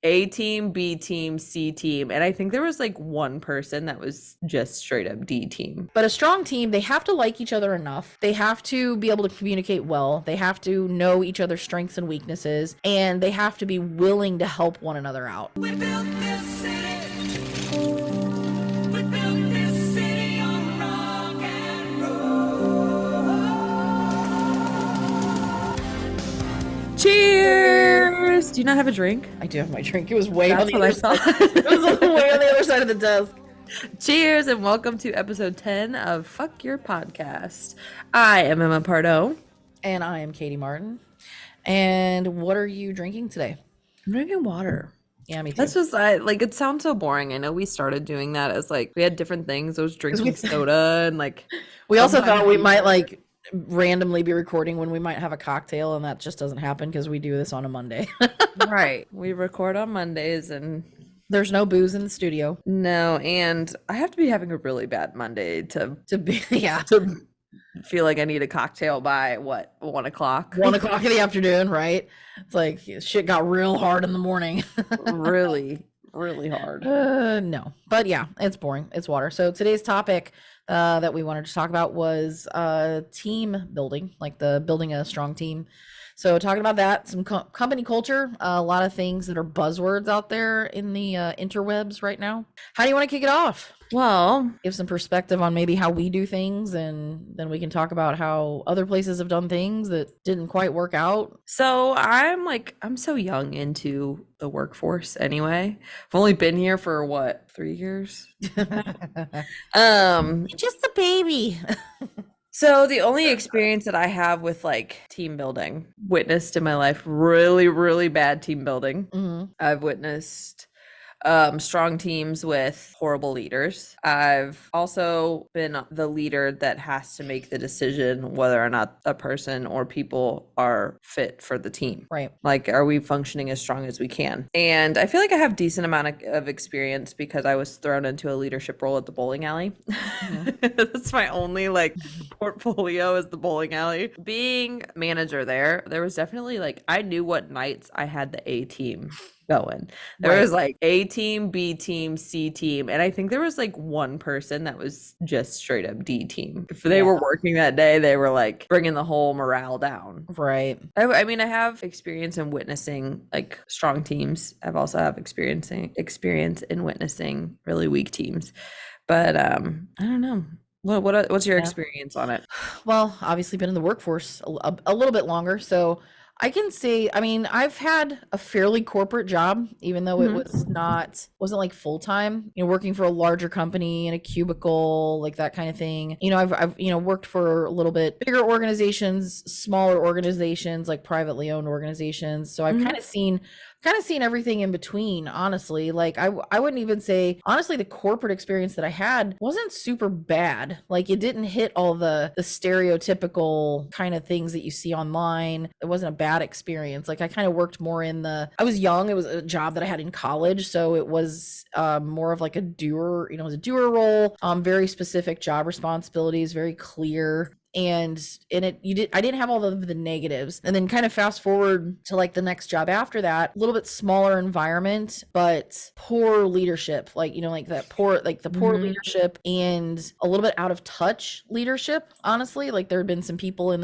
A team, B team, C team. And I think there was like one person that was just straight up D team. But a strong team, they have to like each other enough. They have to be able to communicate well. They have to know each other's strengths and weaknesses. And they have to be willing to help one another out. We built this city. We built this city on rock and roll. Cheers! Do you not have a drink? I do have my drink. It was way That's on the what I other thought. side. It was way on the other side of the desk. Cheers and welcome to episode 10 of Fuck Your Podcast. I am Emma Pardo. And I am Katy Martin. And what are you drinking today? I'm drinking water. Yeah, me too. That's just, it sounds so boring. I know we started doing that as like, we had different things. I was drinking soda and like. We also thought we might like randomly be recording when we might have a cocktail, and that just doesn't happen because we do this on a Monday. Right. We record on Mondays and. There's no booze in the studio. No, and I have to be having a really bad Monday to be to feel like I need a cocktail by what, 1 o'clock? 1 o'clock in the afternoon, right? It's like shit got real hard in the morning. Really, really hard. No, but yeah, it's boring. It's water. So today's topic that we wanted to talk about was team building, like the building a strong team. So talking about that, some company culture, a lot of things that are buzzwords out there in the interwebs right now. How do you want to kick it off? Well, Give some perspective on maybe how we do things, and then we can talk about how other places have done things that didn't quite work out. so I'm so young into the workforce anyway. I've only been here for what, 3 years? Just a baby. So the only experience that I have with like team building, witnessed in my life, really, really bad team building. Mm-hmm. I've witnessed strong teams with horrible leaders. I've also been the leader that has to make the decision whether or not a person or people are fit for the team. Right. Like, are we functioning as strong as we can? And I feel like I have decent amount of experience because I was thrown into a leadership role at the bowling alley. Mm-hmm. That's my only like portfolio is the bowling alley. Being manager there was definitely like, I knew what nights I had the A team going. There was like A team, B team, C team, and I think there was like one person that was just straight up D team. If they were working that day, they were like bringing the whole morale down. Right. I mean, I have experience in witnessing like strong teams. I've also have experience in witnessing really weak teams, but I don't know. What's your experience on it? Well, obviously been in the workforce a little bit longer, so I can say, I mean, I've had a fairly corporate job, even though it wasn't like full time, working for a larger company in a cubicle, like that kind of thing. I've worked for a little bit bigger organizations, smaller organizations, like privately owned organizations. So I've kind of seen everything in between, honestly. Like I wouldn't even say, honestly, the corporate experience that I had wasn't super bad. Like it didn't hit all the stereotypical kind of things that you see online. It wasn't a bad experience. Like I kind of worked more I was young. It was a job that I had in college. So it was more of like a doer, it was a doer role, very specific job responsibilities, very clear. And I didn't have all of the negatives. And then kind of fast forward to like the next job after that, a little bit smaller environment, but poor leadership, like the poor leadership and a little bit out of touch leadership. Honestly, like there had been some people in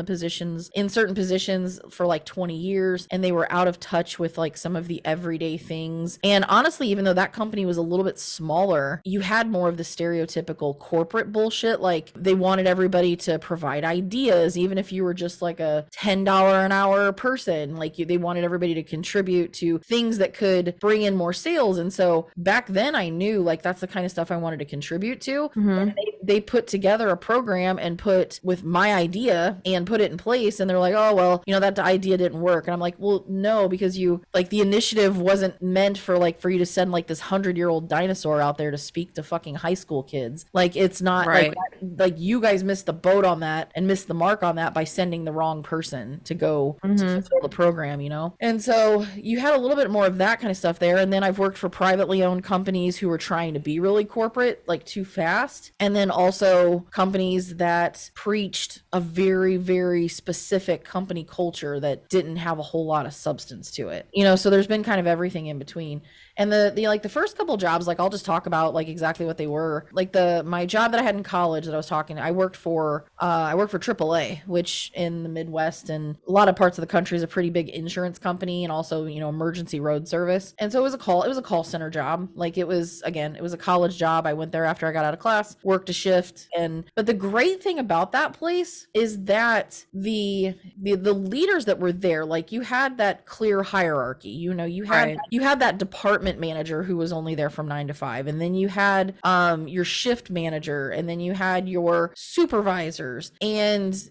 certain positions for like 20 years, and they were out of touch with like some of the everyday things. And honestly, even though that company was a little bit smaller, you had more of the stereotypical corporate bullshit. Like they wanted everybody to provide ideas, even if you were just like a $10 an hour person. Like they wanted everybody to contribute to things that could bring in more sales. And so back then I knew like that's the kind of stuff I wanted to contribute to. And they put together a program and put with my idea and put it in place, and they're like, oh well, that idea didn't work. And I'm like, well no, because the initiative wasn't meant for you to send like this 100-year-old dinosaur out there to speak to fucking high school kids. Like it's not right. Like you guys missed the boat on that and missed the mark on that by sending the wrong person to go to fulfill the program, And so you had a little bit more of that kind of stuff there. And then I've worked for privately owned companies who were trying to be really corporate, like too fast. And then also companies that preached a very, very specific company culture that didn't have a whole lot of substance to it. So there's been kind of everything in between. And the first couple jobs, like I'll just talk about like exactly what they were. Like my job that I had in college that I was talking, I worked for AAA, which in the Midwest and a lot of parts of the country is a pretty big insurance company, and also, emergency road service. And so it was a call center job. Like it was a college job. I went there after I got out of class, worked a shift. But the great thing about that place is that the leaders that were there, like you had that clear hierarchy. You had that department manager who was only there from 9 to 5, and then you had your shift manager, and then you had your supervisors, and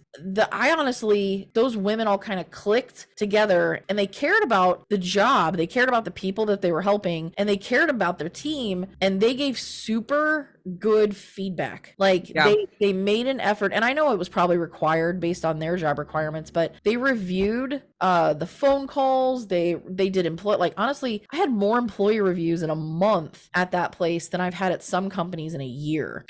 I honestly, those women all kind of clicked together, and they cared about the job, they cared about the people that they were helping, and they cared about their team, and they gave super good feedback. Like they made an effort, and I know it was probably required based on their job requirements, but they reviewed the phone calls. They did honestly, I had more employee reviews in a month at that place than I've had at some companies in a year,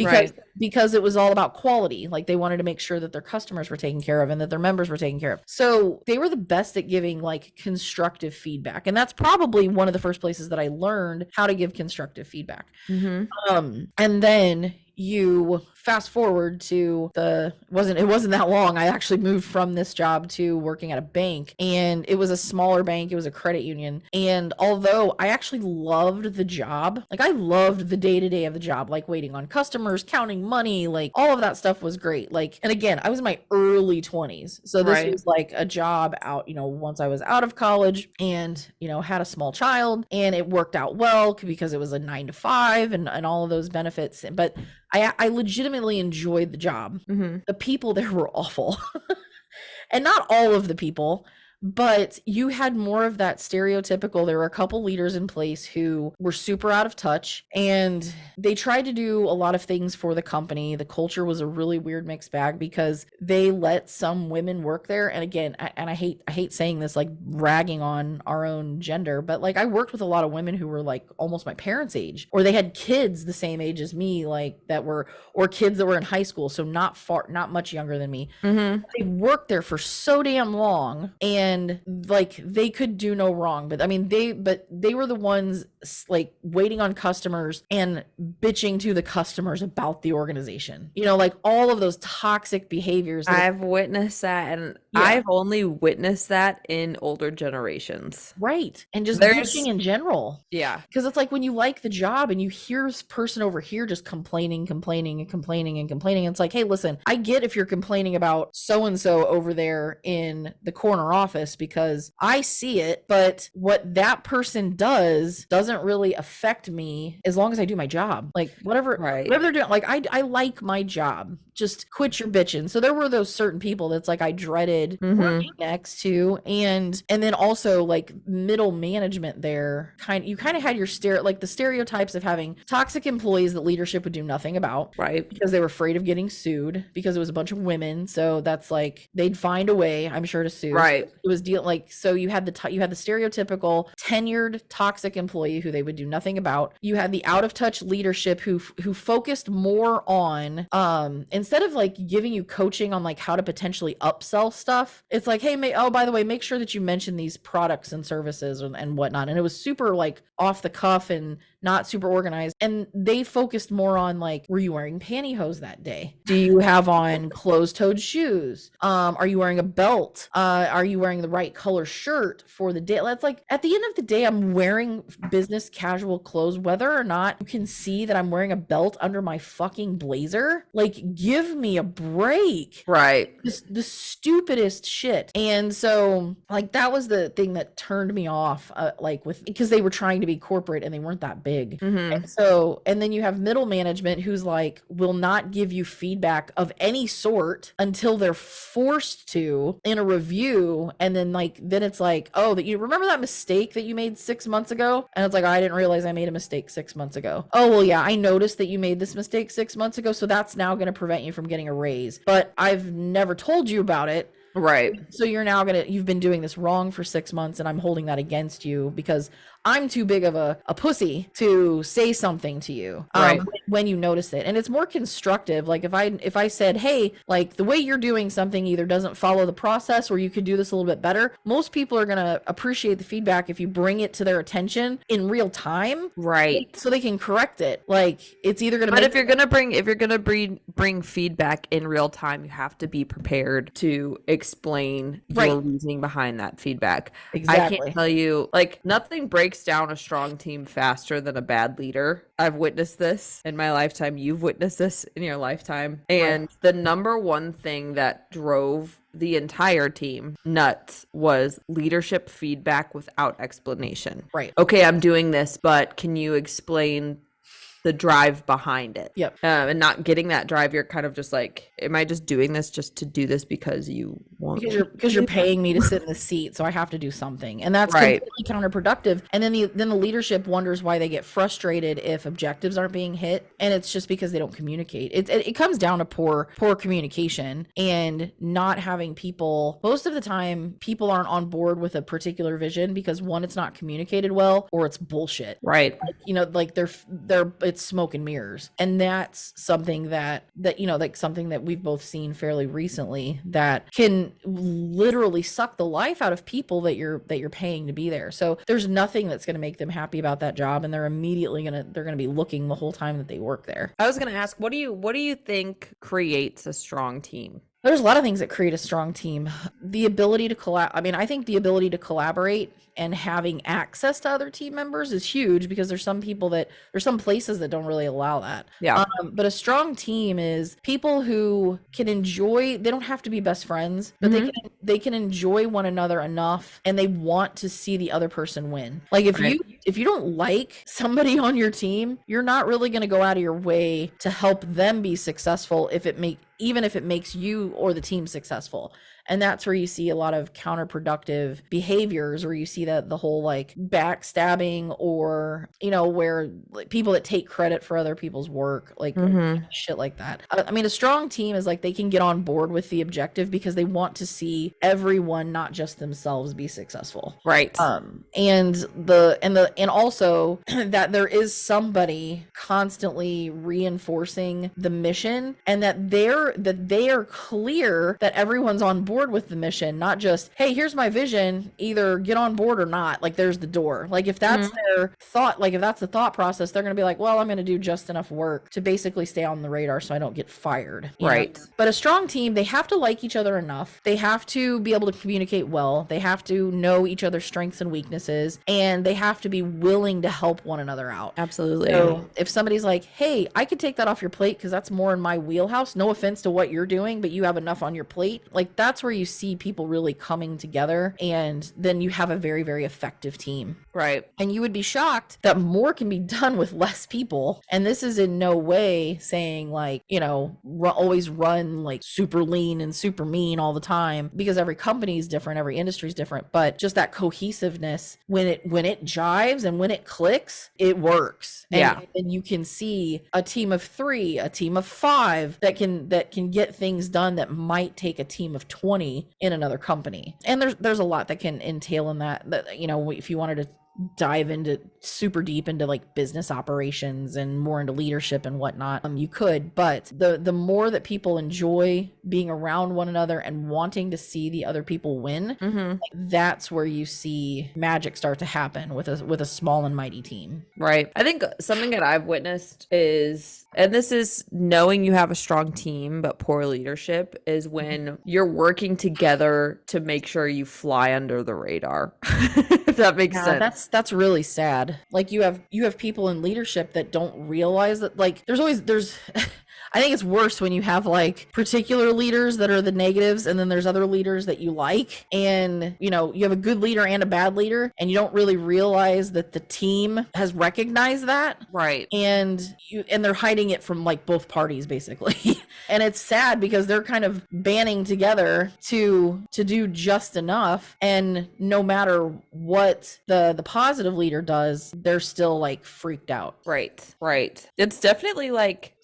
because it was all about quality. Like they wanted to make sure that their customers were taken care of and that their members were taken care of. So they were the best at giving like constructive feedback, and that's probably one of the first places that I learned how to give constructive feedback. And then you fast forward to it wasn't that long. I actually moved from this job to working at a bank, and it was a smaller bank. It was a credit union. And although I actually loved the job, like I loved the day-to-day of the job, like waiting on customers, counting money, like all of that stuff was great. Like, and again, I was in my early 20s. So this was like a job out, once I was out of college, and, had a small child, and it worked out well because it was a 9 to 5 and all of those benefits. But I legitimately enjoyed the job. The people there were awful. And not all of the people, but you had more of that stereotypical. There were a couple leaders in place who were super out of touch, and they tried to do a lot of things for the company. The culture was a really weird mixed bag because they let some women work there. And again, I hate saying this, like ragging on our own gender, but like I worked with a lot of women who were like almost my parents' age, or they had kids the same age as me, like or kids that were in high school. So not much younger than me. They worked there for so damn long, and like they could do no wrong. But I mean, they were the ones like waiting on customers and bitching to the customers about the organization, like all of those toxic behaviors. I've witnessed that, and I've only witnessed that in older generations. Right. And just bitching in general. Yeah. Because it's like when you like the job and you hear this person over here just complaining. It's like, hey, listen, I get if you're complaining about so-and-so over there in the corner office because I see it, but what that person doesn't really affect me as long as I do my job. Like whatever they're doing. Like I like my job. Just quit your bitching. So there were those certain people that's like I dreaded working next to, and then also like middle management there. You kind of had your the stereotypes of having toxic employees that leadership would do nothing about, right? Because they were afraid of getting sued because it was a bunch of women. So that's like they'd find a way, I'm sure, to sue. Right. So it was so you had the stereotypical tenured toxic employee who they would do nothing about. You had the out of touch leadership who focused more on instead of like giving you coaching on like how to potentially upsell stuff, it's like, hey, by the way, make sure that you mention these products and services and whatnot. And it was super like off the cuff and not super organized. And they focused more on like, were you wearing pantyhose that day? Do you have on closed-toed shoes? Are you wearing a belt? Are you wearing the right color shirt for the day? That's like, at the end of the day, I'm wearing business casual clothes, whether or not you can see that I'm wearing a belt under my fucking blazer. Like, give me a break. Right. The stupidest shit. And so like, that was the thing that turned me off, because they were trying to be corporate and they weren't that big. And then you have middle management who's like, will not give you feedback of any sort until they're forced to in a review. And then it's like, oh, that you remember that mistake that you made 6 months ago? And it's like, I didn't realize I made a mistake 6 months ago. Oh, well, yeah, I noticed that you made this mistake 6 months ago. So that's now going to prevent you from getting a raise, but I've never told you about it. Right. So you've been doing this wrong for 6 months, and I'm holding that against you because I'm too big of a pussy to say something to you. Right. when you notice it. And it's more constructive. Like if I said, hey, like the way you're doing something either doesn't follow the process or you could do this a little bit better, most people are going to appreciate the feedback if you bring it to their attention in real time, Right. so they can correct it. Like it's either going to But make if you're gonna bring feedback in real time, you have to be prepared to explain your Right. reasoning behind that feedback. I Exactly. can't tell you, like, nothing breaks down a strong team faster than a bad leader. I've witnessed this in my lifetime. You've witnessed this in your lifetime. And the number one thing that drove the entire team nuts was leadership feedback without explanation. Right. Okay, I'm doing this, but can you explain the drive behind it? Yep. And not getting that drive, you're kind of just like, am I just doing this just to do this because you want Because you're paying me to sit in the seat, so I have to do something, and that's Right. completely counterproductive. And then the leadership wonders why they get frustrated if objectives aren't being hit, and it's just because they don't communicate. It comes down to poor communication and not having people. Most of the time, people aren't on board with a particular vision because one, it's not communicated well, or it's bullshit. Right. Like they're it's smoke and mirrors, and that's something that like something that we've both seen fairly recently that can literally suck the life out of people that you're paying to be there. So there's nothing that's going to make them happy about that job, and they're immediately they're going to be looking the whole time that they work there. I was gonna ask, what do you think creates a strong team? There's a lot of things that create a strong team. The ability to I think the ability to collaborate and having access to other team members is huge, because there's some places that don't really allow that. Yeah. But a strong team is people who can enjoy, they don't have to be best friends, but they can enjoy one another enough, and they want to see the other person win. Like if you don't like somebody on your team, you're not really going to go out of your way to help them be successful even if it makes you or the team successful. And that's where you see a lot of counterproductive behaviors, where you see that the whole like backstabbing, or where like, people that take credit for other people's work, like shit like that. I mean, a strong team is like they can get on board with the objective because they want to see everyone, not just themselves, be successful. Right. And also that there is somebody constantly reinforcing the mission, and that they are clear that everyone's on board with the mission, not just, hey, here's my vision, either get on board or not. Like there's the door. Like if that's their thought, like if that's the thought process, they're going to be like, well, I'm going to do just enough work to basically stay on the radar so I don't get fired. Right. But a strong team, they have to like each other enough. They have to be able to communicate well. They have to know each other's strengths and weaknesses, and they have to be willing to help one another out. Absolutely. So if somebody's like, hey, I could take that off your plate because that's more in my wheelhouse, no offense to what you're doing, but you have enough on your plate, like that's where you see people really coming together, and then you have a very, very effective team. Right. And you would be shocked that more can be done with less people. And this is in no way saying like, always run like super lean and super mean all the time, because every company is different, every industry is different, but just that cohesiveness, when it jives and when it clicks, it works. And you can see a team of 3, a team of 5 that can get things done that might take a team of 20 in another company. And there's a lot that can entail in that if you wanted to dive into super deep into like business operations and more into leadership and whatnot, you could, but the more that people enjoy being around one another and wanting to see the other people win, like, that's where you see magic start to happen with a small and mighty team. Right. I think something that I've witnessed is, and this is knowing you have a strong team but poor leadership, is when you're working together to make sure you fly under the radar. If that makes sense. That's really sad. Like you have people in leadership that don't realize that, like there's I think it's worse when you have like particular leaders that are the negatives, and then there's other leaders that you like, and you have a good leader and a bad leader, and you don't really realize that the team has recognized that. Right. And they're hiding it from like both parties basically. And it's sad because they're kind of banding together to do just enough, and no matter what the positive leader does, they're still like freaked out. Right. It's definitely like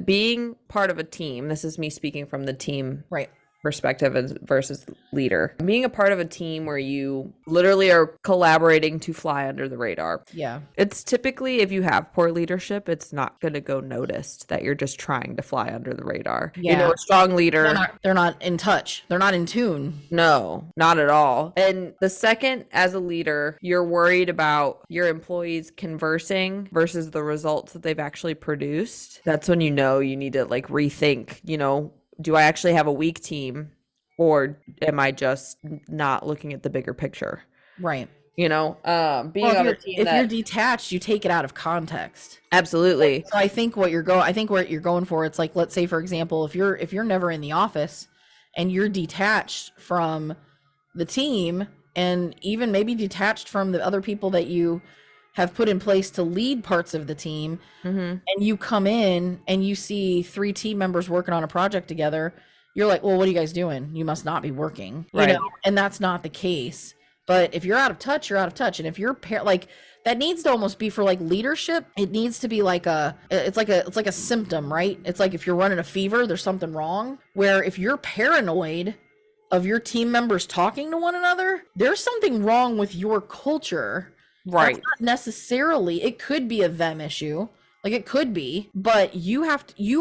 being part of a team. This is me speaking from the team Right. perspective versus leader. Being a part of a team where you literally are collaborating to fly under the radar. Yeah. It's typically, if you have poor leadership, it's not going to go noticed that you're just trying to fly under the radar. You know, Yeah. a strong leader. They're not in touch. They're not in tune. No, not at all. And the second, as a leader, you're worried about your employees conversing versus the results that they've actually produced, that's when you know you need to like rethink, you know, do I actually have a weak team, or am I just not looking at the bigger picture? Right. You know, being Well, on a team if that you're detached, you take it out of context. absolutely. So I think what you're going for, it's like, let's say for example, if you're never in the office and you're detached from the team and even maybe detached from the other people that you have put in place to lead parts of the team, and you come in and you see 3 team members working on a project together, you're like, well, what are you guys doing? You must not be working, you Right. know, and that's not the case. But if you're out of touch, you're out of touch. And if you're like, that needs to almost be for like leadership. It needs to be like it's like a symptom, right? It's like if you're running a fever, there's something wrong. Where if you're paranoid of your team members talking to one another, there's something wrong with your culture. Right. That's not necessarily, it could be a them issue. Like it could be, but you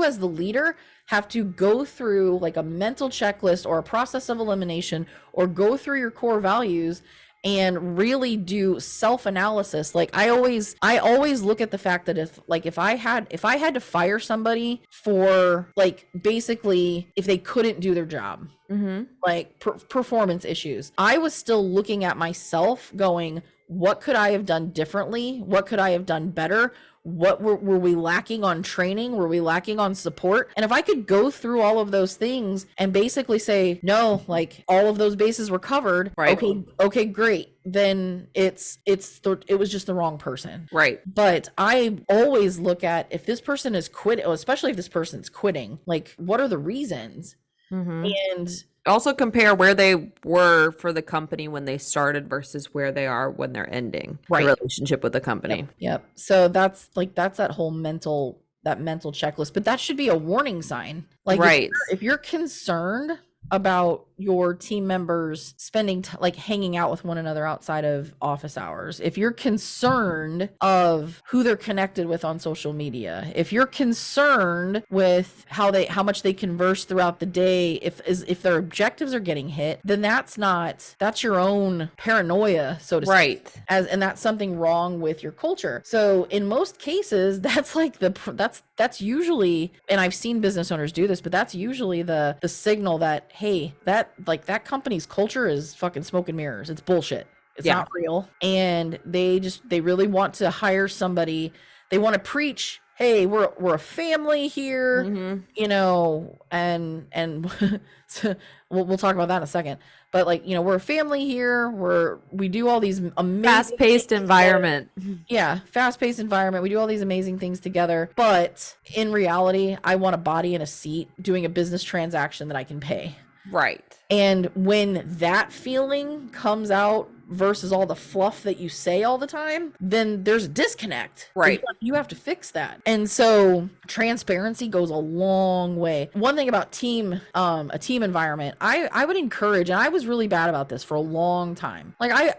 as the leader have to go through like a mental checklist or a process of elimination, or go through your core values and really do self-analysis. Like I always look at the fact that if I had to fire somebody for like basically if they couldn't do their job, like performance issues, I was still looking at myself going, what could I have done differently? What could I have done better? What were we lacking on training? Were we lacking on support? And if I could go through all of those things and basically say, no, like all of those bases were covered. Right. Okay, great. Then it was just the wrong person. Right. But I always look at if this person is quitting, especially if this person's quitting, like what are the reasons? And Also compare where they were for the company when they started versus where they are when they're ending Right. the relationship with the company. Yep. So that's that whole mental checklist, but that should be a warning sign. Like Right. if you're concerned about your team members spending like hanging out with one another outside of office hours, if you're concerned of who they're connected with on social media, if you're concerned with how much they converse throughout the day, if their objectives are getting hit, then that's your own paranoia, so to speak. Right. And that's something wrong with your culture. So in most cases, that's like that's usually, and I've seen business owners do this, but that's usually the signal that, hey, that company's culture is fucking smoke and mirrors. It's bullshit. It's Yeah. not real. And they really want to hire somebody. They want to preach, hey, we're a family here, you know, and so we'll talk about that in a second. But like, you know, we're a family here. We do all these amazing Fast-paced things environment. together. Yeah, fast-paced environment. We do all these amazing things together. But in reality, I want a body in a seat doing a business transaction that I can pay. Right. And when that feeling comes out versus all the fluff that you say all the time, then there's a disconnect. Right. You have to fix that. And so transparency goes a long way. One thing about a team environment, I would encourage, and I was really bad about this for a long time. Like I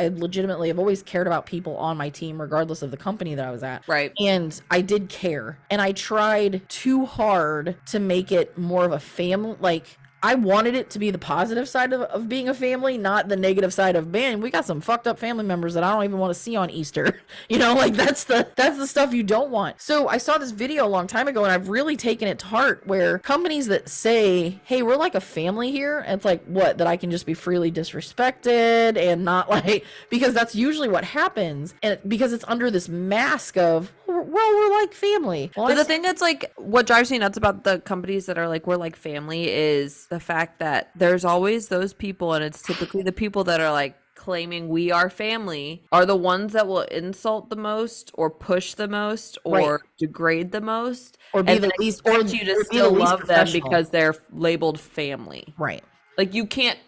legitimately have always cared about people on my team, regardless of the company that I was at. Right. And I did care. And I tried too hard to make it more of a family. Like I wanted it to be the positive side of being a family, not the negative side of, man, we got some fucked up family members that I don't even want to see on Easter. You know, like that's the stuff you don't want. So I saw this video a long time ago and I've really taken it to heart, where companies that say, hey, we're like a family here. And it's like, what, that I can just be freely disrespected and not like, because that's usually what happens. And because it's under this mask of, well, we're like family. Well, But the thing that's like what drives me nuts about the companies that are like we're like family is the fact that there's always those people, and it's typically the people that are like claiming we are family are the ones that will insult the most or push the most or Right. degrade the most, Or be and the then least, expect you to or be the still least love them professional. because they're labeled family. Right. Like you can't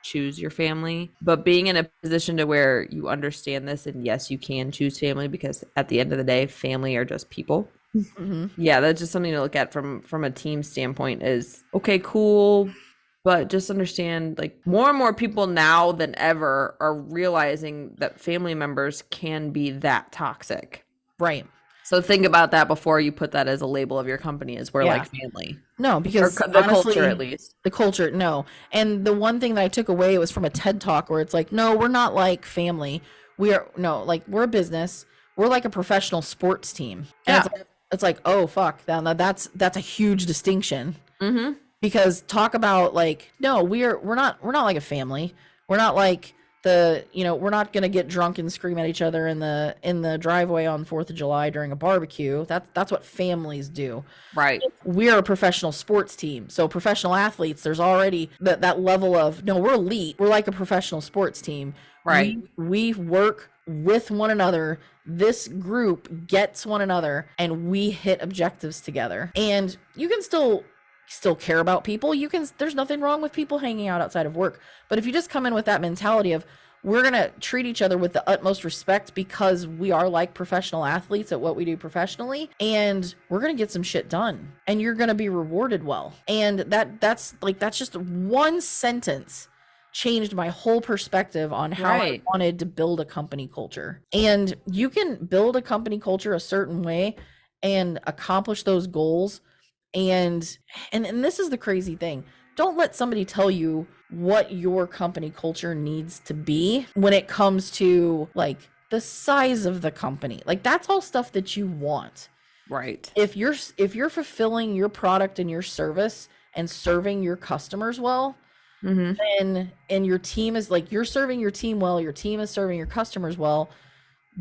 choose your family, but being in a position to where you understand this, and yes, you can choose family, because at the end of the day, family are just people. Yeah, that's just something to look at from a team standpoint is okay, cool, but just understand like more and more people now than ever are realizing that family members can be that toxic. Right. So think about that before you put that as a label of your company as we're Yeah. like family. No, Or because the honestly, culture at least. the culture, no. And the one thing that I took away was from a TED talk where it's like, no, we're not like family. We are no, like we're a business. We're like a professional sports team. And Yeah. it's like, oh fuck, now that's a huge distinction. Mm-hmm. Because talk about like, no, we're not like a family. We're not like we're not gonna get drunk and scream at each other in the driveway on 4th of July during a barbecue. That's what families do. Right. We are a professional sports team. So professional athletes, there's already that level of, no, we're elite. We're like a professional sports team. Right. We work with one another. This group gets one another and we hit objectives together. And you can still care about people. There's nothing wrong with people hanging out outside of work. But if you just come in with that mentality of, we're going to treat each other with the utmost respect because we are like professional athletes at what we do professionally, and we're going to get some shit done and you're going to be rewarded well. And that's just one sentence changed my whole perspective on how Right. I wanted to build a company culture. And you can build a company culture a certain way and accomplish those goals. And this is the crazy thing. Don't let somebody tell you what your company culture needs to be when it comes to like the size of the company. Like that's all stuff that you want. Right. If you're fulfilling your product and your service and serving your customers well, and your team is like, you're serving your team well, your team is serving your customers well,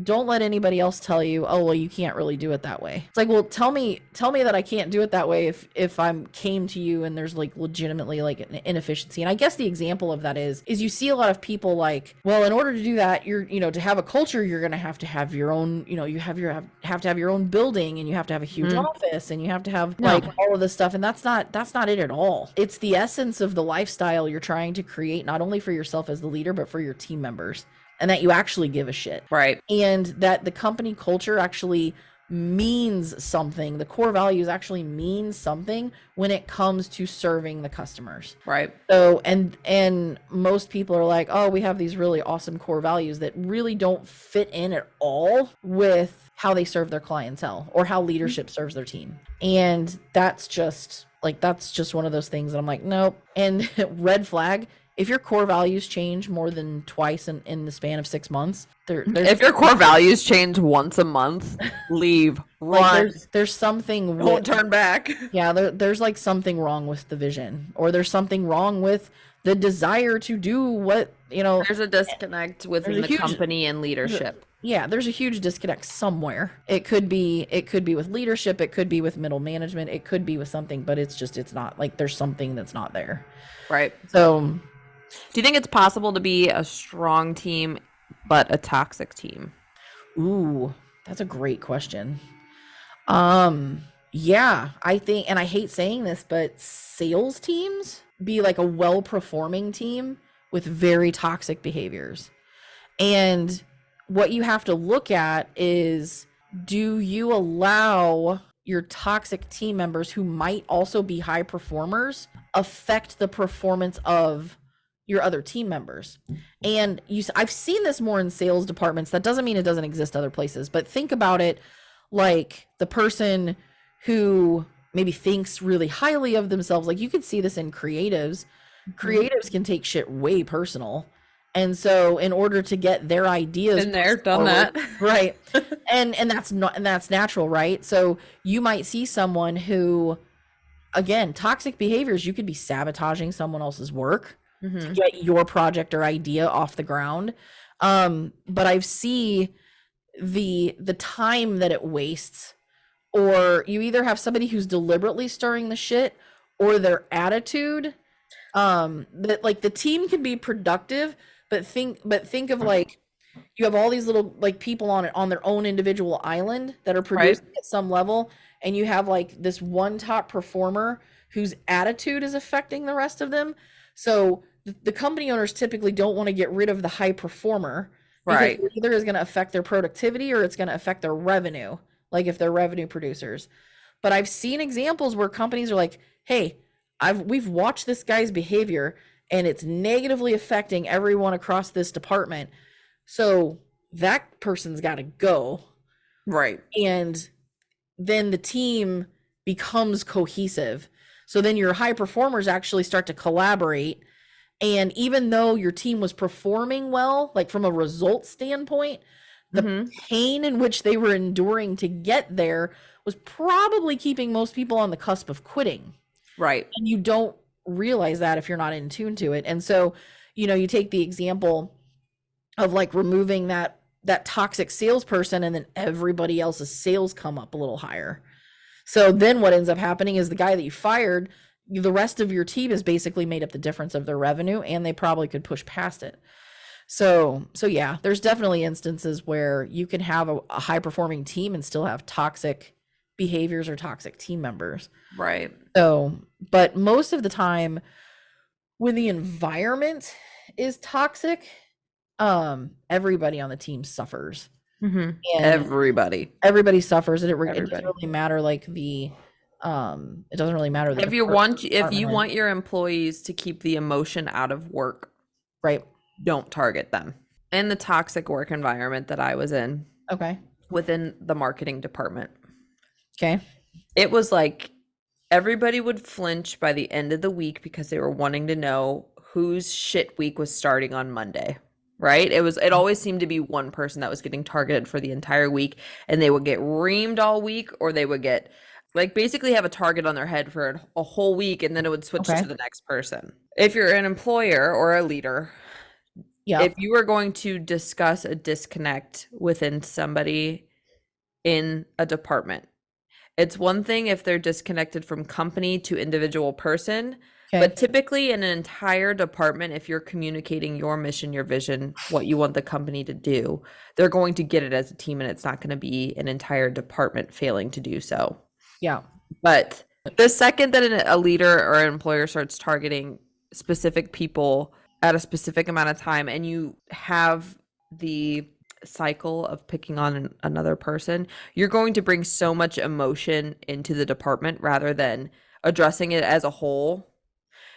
don't let anybody else tell you, oh, well, you can't really do it that way. It's like, well, tell me that I can't do it that way if I'm came to you and there's like legitimately like an inefficiency. And I guess the example of that is you see a lot of people like, well, in order to do that, to have a culture, you're going to have your own, you have to have your own building, and you have to have a huge office, and you have to have like all of this stuff. And that's not it at all. It's the essence of the lifestyle you're trying to create, not only for yourself as the leader, but for your team members. And that you actually give a shit. Right. And that the company culture actually means something. The core values actually mean something when it comes to serving the customers. Right. So, and most people are like, oh, we have these really awesome core values that really don't fit in at all with how they serve their clientele or how leadership serves their team. And that's just one of those things that I'm like, nope. And red flag. If your core values change more than twice in the span of 6 months, if your core values change once a month, leave. Run. There's something. Don't turn back. Yeah, there's like something wrong with the vision, or there's something wrong with the desire to do what There's a disconnect within There's a the huge- company and leadership. Yeah, there's a huge disconnect somewhere. It could be with leadership, it could be with middle management, it could be with something, but it's not like there's something that's not there. Right. So. Do you think it's possible to be a strong team but a toxic team? Ooh, that's a great question. Yeah, I think, and I hate saying this, but sales teams be like a well-performing team with very toxic behaviors. And what you have to look at is, do you allow your toxic team members who might also be high performers affect the performance of your other team members? And I've seen this more in sales departments. That doesn't mean it doesn't exist other places, but think about it like the person who maybe thinks really highly of themselves. Like you could see this in creatives. Creatives can take shit way personal. And so in order to get their ideas Been there, done that. right. And that's natural, right? So you might see someone who, again, toxic behaviors, you could be sabotaging someone else's work to get your project or idea off the ground. But I see the time that it wastes, or you either have somebody who's deliberately stirring the shit, or their attitude, that like the team can be productive, but think of like, you have all these little like people on their own individual island that are producing at some level, and you have like this one top performer whose attitude is affecting the rest of them. So the company owners typically don't want to get rid of the high performer, because it either is going to affect their productivity or it's going to affect their revenue like if they're revenue producers. But I've seen examples where companies are like, hey, we've watched this guy's behavior and it's negatively affecting everyone across this department. So that person's got to go. Right. And then the team becomes cohesive. So then your high performers actually start to collaborate. And even though your team was performing well, like from a result standpoint, the pain in which they were enduring to get there was probably keeping most people on the cusp of quitting. Right. And you don't realize that if you're not in tune to it. And so, you take the example of like removing that toxic salesperson, and then everybody else's sales come up a little higher. So then what ends up happening is the guy that you fired, the rest of your team has basically made up the difference of their revenue, and they probably could push past it. So yeah, there's definitely instances where you can have a high performing team and still have toxic behaviors or toxic team members. Right. So, but most of the time when the environment is toxic, everybody on the team suffers. And everybody suffers, and it doesn't really matter like it doesn't really matter if you want your employees to keep the emotion out of work, right, don't target them. In the toxic work environment that I was in, okay, within the marketing department, okay, it was like everybody would flinch by the end of the week because they were wanting to know whose shit week was starting on Monday. Right? It always seemed to be one person that was getting targeted for the entire week, and they would get reamed all week, or they would get like basically have a target on their head for a whole week, and then it would switch to the next person. If you're an employer or a leader, if you are going to discuss a disconnect within somebody in a department, it's one thing if they're disconnected from company to individual person. Okay. But typically in an entire department, if you're communicating your mission, your vision, what you want the company to do, they're going to get it as a team, and it's not going to be an entire department failing to do so. Yeah. But the second that a leader or an employer starts targeting specific people at a specific amount of time, and you have the cycle of picking on another person, you're going to bring so much emotion into the department rather than addressing it as a whole.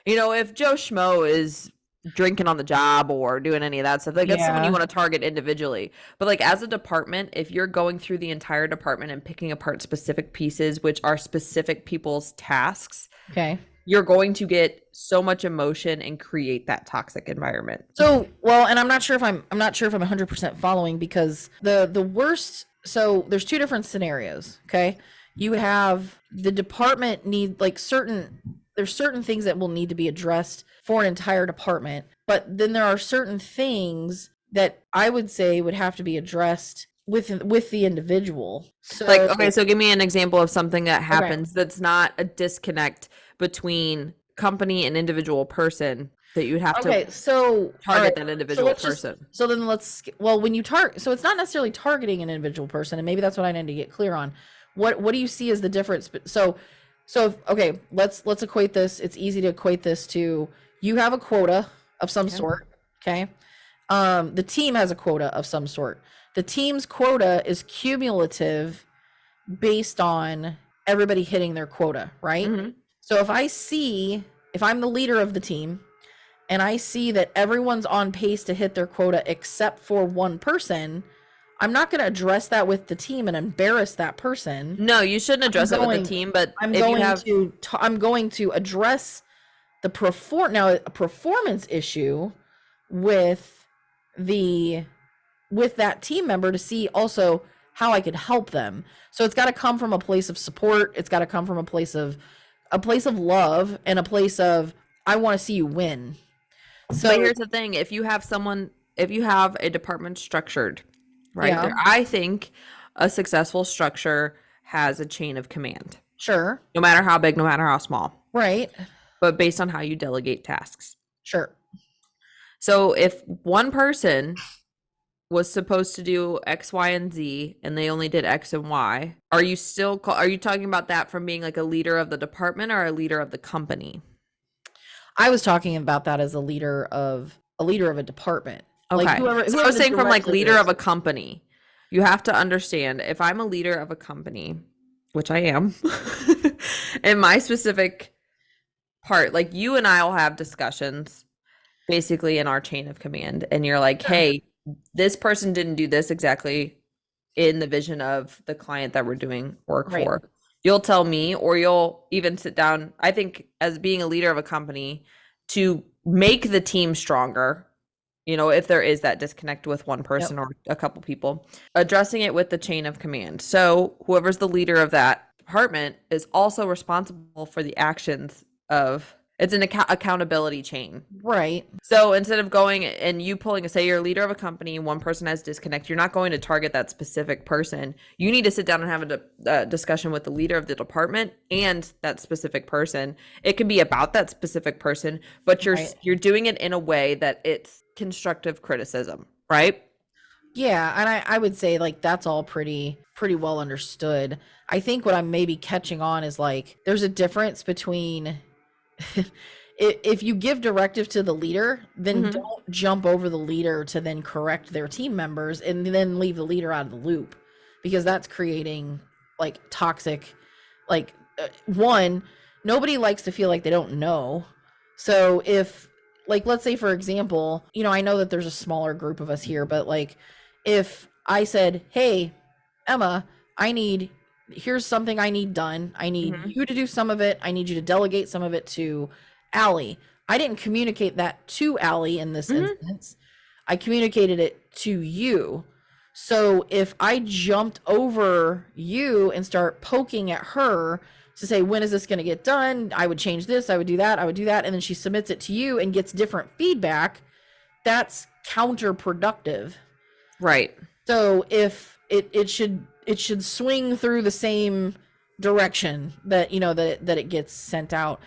If Joe Schmo is drinking on the job or doing any of that stuff, like that's someone you want to target individually. But like as a department, if you're going through the entire department and picking apart specific pieces, which are specific people's tasks, you're going to get so much emotion and create that toxic environment. So, and I'm not sure if I'm 100% following, because the worst. So there's two different scenarios. Okay, you have the department need like there's certain things that will need to be addressed for an entire department, but then there are certain things that I would say would have to be addressed with the individual. So like, okay, so give me an example of something that happens that's not a disconnect between company and individual person that you would have to target that individual person. When you target, so it's not necessarily targeting an individual person, and maybe that's what I need to get clear on. What do you see as the difference? So okay, let's equate this. It's easy to equate this to, you have a quota of some sort, okay? The team has a quota of some sort. The team's quota is cumulative based on everybody hitting their quota, right? So if I'm the leader of the team and I see that everyone's on pace to hit their quota except for one person, I'm not going to address that with the team and embarrass that person. No, you shouldn't address it with the team, but I'm going to address a performance issue with that team member to see also how I could help them. So it's got to come from a place of support. It's got to come from a place of love and a place of, I want to see you win. So but here's the thing. If you have a department structured, right there, I think a successful structure has a chain of command. Sure. No matter how big, no matter how small. Right. But based on how you delegate tasks. Sure. So if one person was supposed to do X, Y, and Z, and they only did X and Y, are you talking about that from being like a leader of the department or a leader of the company? I was talking about that as a leader of a department. Okay. Like so I was saying from like leader of a company. You have to understand, if I'm a leader of a company, which I am, in my specific part, like you and I will have discussions basically in our chain of command, and you're like, hey, this person didn't do this exactly in the vision of the client that we're doing work Right. for. You'll tell me, or you'll even sit down. I think as being a leader of a company, to make the team stronger, if there is that disconnect with one person or a couple people, addressing it with the chain of command. So whoever's the leader of that department is also responsible for the actions of, it's an accountability chain. Right. So instead of going and you pulling, say you're a leader of a company, one person has disconnect, you're not going to target that specific person. You need to sit down and have a discussion with the leader of the department and that specific person. It can be about that specific person, but you're doing it in a way that it's constructive criticism, right? Yeah, and I would say like that's all pretty well understood. I think what I'm maybe catching on is like there's a difference between if you give directive to the leader, then don't jump over the leader to then correct their team members and then leave the leader out of the loop, because that's creating like toxic, like one, nobody likes to feel like they don't know. So if, like, let's say for example, I know that there's a smaller group of us here, but like if I said, hey, Emma, here's something I need done. I need you to do some of it. I need you to delegate some of it to Allie. I didn't communicate that to Allie in this instance. I communicated it to you. So if I jumped over you and start poking at her to say, when is this going to get done? I would change this. I would do that. I would do that. And then she submits it to you and gets different feedback. That's counterproductive. Right. So if it should swing through the same direction that that it gets sent out.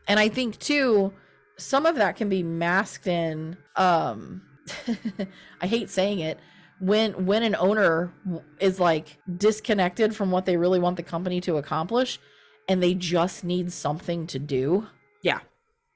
And I think too, some of that can be masked in I hate saying it, when an owner is like disconnected from what they really want the company to accomplish and they just need something to do. Yeah.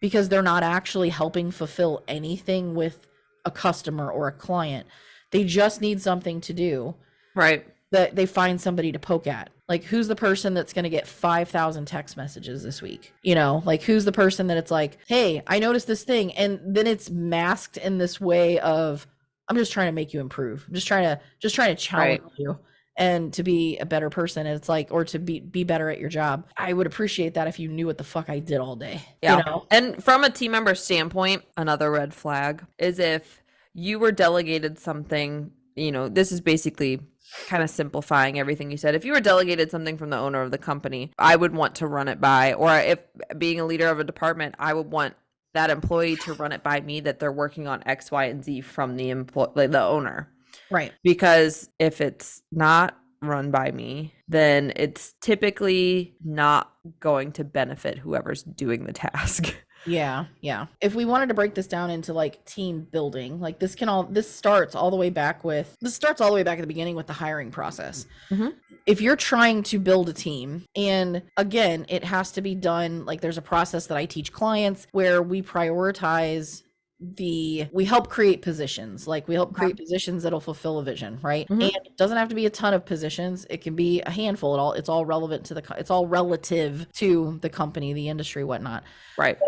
Because they're not actually helping fulfill anything with a customer or a client. They just need something to do. Right. That they find somebody to poke at. Like, who's the person that's going to get 5,000 text messages this week? Like, who's the person that it's like, hey, I noticed this thing. And then it's masked in this way of, I'm just trying to make you improve. I'm just trying to challenge you and to be a better person. And it's like, or to be better at your job. I would appreciate that if you knew what the fuck I did all day. Yeah. And from a team member standpoint, another red flag is if you were delegated something, this is basically kind of simplifying everything you said. If you were delegated something from the owner of the company, I would want to run it by, or if being a leader of a department, I would want that employee to run it by me that they're working on X, Y, and Z from the the owner. Right. Because if it's not run by me, then it's typically not going to benefit whoever's doing the task. Yeah. If we wanted to break this down into like team building, like this starts all the way back at the beginning with the hiring process. If you're trying to build a team, and again, it has to be done, like there's a process that I teach clients where we prioritize we help create positions. Like we help create positions that'll fulfill a vision, right? And it doesn't have to be a ton of positions. It can be a handful. It's all relevant to it's all relative to the company, the industry, whatnot. Right.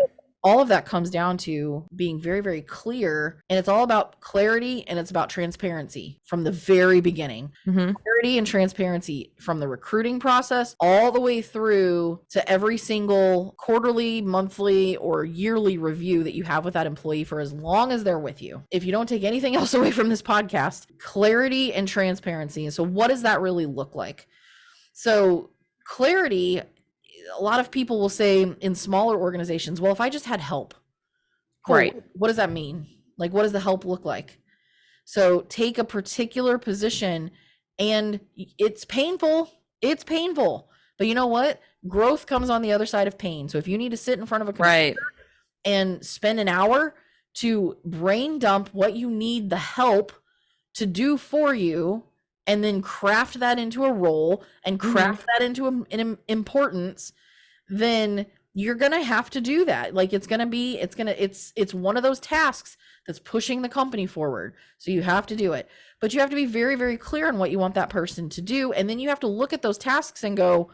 All of that comes down to being very, very clear. And it's all about clarity, and it's about transparency from the very beginning. Clarity and transparency from the recruiting process all the way through to every single quarterly, monthly, or yearly review that you have with that employee for as long as they're with you. If you don't take anything else away from this podcast, clarity and transparency. And so what does that really look like? So clarity, a lot of people will say in smaller organizations, well, if I just had help, cool. Right? What does that mean? Like, what does the help look like? So take a particular position, and it's painful. It's painful. But you know what? Growth comes on the other side of pain. So if you need to sit in front of a computer and spend an hour to brain dump what you need the help to do for you, and then craft that into a role and craft that into an importance, then you're going to have to do that. Like it's one of those tasks that's pushing the company forward. So you have to do it. But you have to be very, very clear on what you want that person to do. And then you have to look at those tasks and go,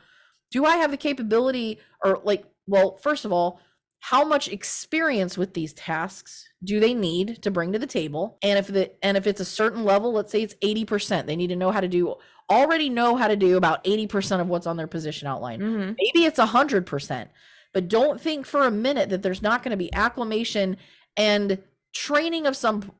do I have the capability, or like, well, first of all, how much experience with these tasks do they need to bring to the table? And if it's a certain level, let's say it's 80%, they need to already know how to do about 80% of what's on their position outline. Maybe it's 100%, but don't think for a minute that there's not going to be acclimation and training of some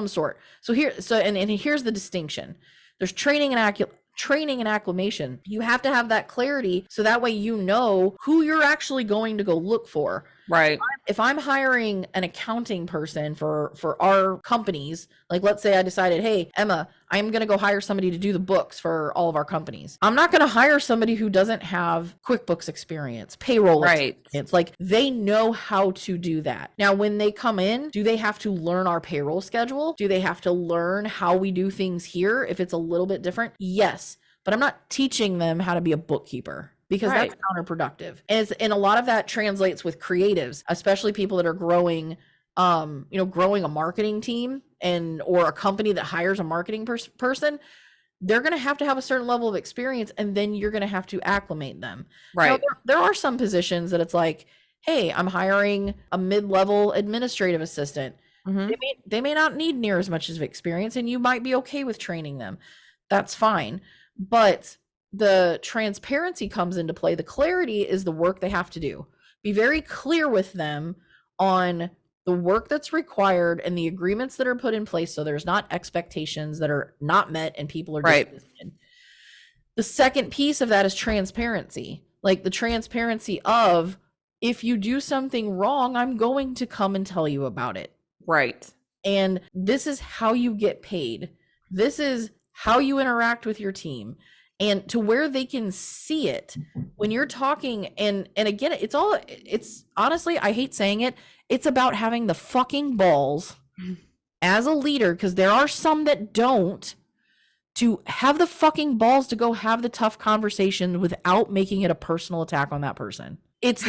sort. So here's the distinction. There's training and acclimation. You have to have that clarity so that way you know who you're actually going to go look for. Right. If I'm hiring an accounting person for our companies, like let's say I decided, hey, Emma, I'm going to go hire somebody to do the books for all of our companies. I'm not going to hire somebody who doesn't have QuickBooks experience, payroll experience. Like they know how to do that. Now, when they come in, do they have to learn our payroll schedule? Do they have to learn how we do things here if it's a little bit different? Yes, but I'm not teaching them how to be a bookkeeper, because that's counterproductive. And a lot of that translates with creatives, especially people that are growing a marketing team or a company that hires a marketing person. They're going to have a certain level of experience, and then you're going to have to acclimate them. Right. Now, there are some positions that it's like, hey, I'm hiring a mid-level administrative assistant. They may not need near as much of experience, and you might be okay with training them. That's fine. But the transparency comes into play. The clarity is the work they have to do. Be very clear with them on the work that's required and the agreements that are put in place, so there's not expectations that are not met and people are dismissed. The second piece of that is transparency. Like the transparency of, if you do something wrong, I'm going to come and tell you about it. Right. And this is how you get paid. This is how you interact with your team. And to where they can see it when you're talking. And again, it's honestly, I hate saying it, it's about having the fucking balls as a leader, because there are some that don't, to have the fucking balls to go have the tough conversation without making it a personal attack on that person. It's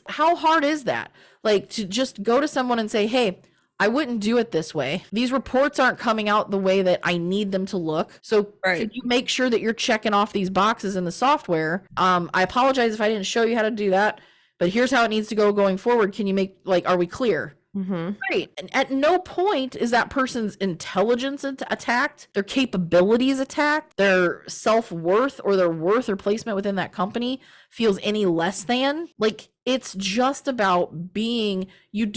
how hard is that? Like to just go to someone and say, hey, I wouldn't do it this way. These reports aren't coming out the way that I need them to look. So could you make sure that you're checking off these boxes in the software? I apologize if I didn't show you how to do that, but here's how it needs to go going forward. Can you are we clear? Great. And at no point is that person's intelligence attacked, their capabilities attacked, their self-worth or their worth or placement within that company feels any less than. Like, it's just about being, and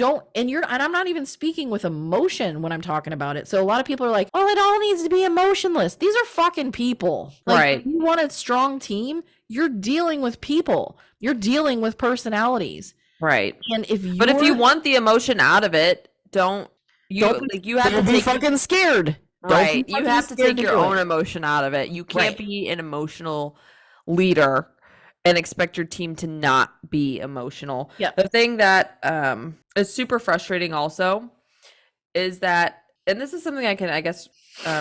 I'm not even speaking with emotion when I'm talking about it. So a lot of people are like, oh, it all needs to be emotionless. These are fucking people. Like, if you want a strong team, you're dealing with people. You're dealing with personalities. Right. And if you want the emotion out of it, you have to be fucking scared. Right. You have to take your own emotion out of it. You can't be an emotional leader and expect your team to not be emotional. Yeah. The thing that is super frustrating also is that, and this is something I can, I guess,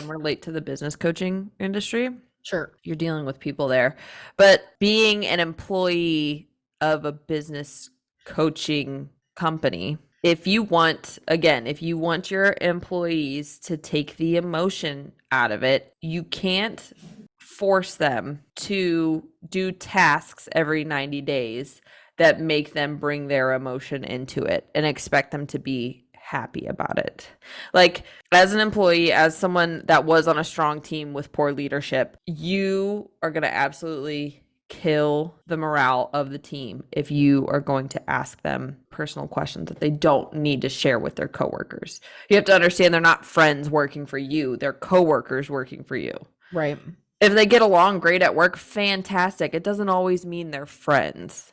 relate to the business coaching industry. Sure. You're dealing with people there, but being an employee of a business coaching company, if you want your employees to take the emotion out of it, you can't force them to do tasks every 90 days that make them bring their emotion into it and expect them to be happy about it. Like, as an employee, as someone that was on a strong team with poor leadership, you are going to absolutely kill the morale of the team if you are going to ask them personal questions that they don't need to share with their coworkers. You have to understand they're not friends working for you, they're coworkers working for you. Right. If they get along great at work, fantastic. It doesn't always mean they're friends.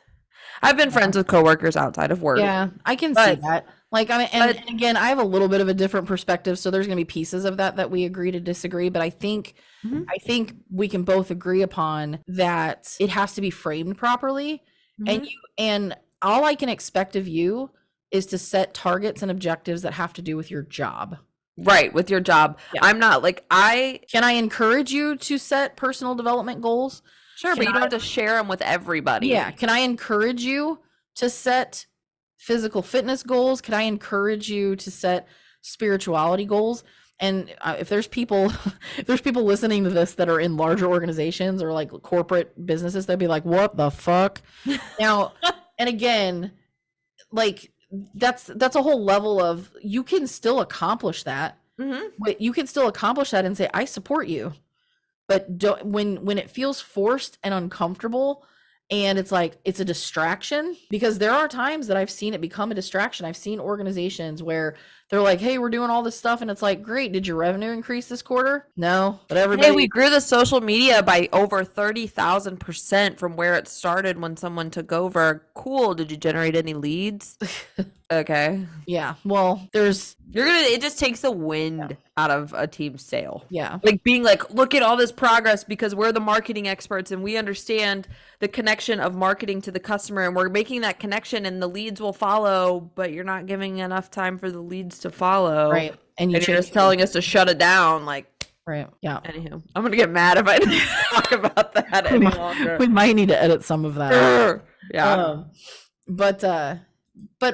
I've been friends with coworkers outside of work. Yeah, I can see that. Like, I mean, and again, I have a little bit of a different perspective, so there's going to be pieces of that we agree to disagree. But I think we can both agree upon that it has to be framed properly, and all I can expect of you is to set targets and objectives that have to do with your job. Right, with your job. Yeah. I'm not like Can I encourage you to set personal development goals? Sure, but you don't have to share them with everybody. Yeah. Can I encourage you to set physical fitness goals? Can I encourage you to set spirituality goals? And if there's people if there's people listening to this that are in larger organizations or like corporate businesses, they'd be like, what the fuck? Now, and again, like that's a whole level of, you can still accomplish that. But you can still accomplish that and say, I support you. But don't, when it feels forced and uncomfortable, and it's like it's a distraction, because there are times that I've seen it become a distraction. I've seen organizations where they're like, hey, we're doing all this stuff, and it's like, great, did your revenue increase this quarter? No, but everybody, Hey, we grew the social media by over 30,000% from where it started when someone took over. Cool. Did you generate any leads? Okay. yeah, well, there's It just takes the wind out of a team's sail. yeah, Like being like, look at all this progress because we're the marketing experts and we understand the connection of marketing to the customer, and we're making that connection and the leads will follow, but you're not giving enough time for the leads to follow. right, and And you're just telling us to shut it down. Like, right, yeah. anywho, I'm going to get mad if I didn't talk about that any longer. We might need to edit some of that out. Yeah. But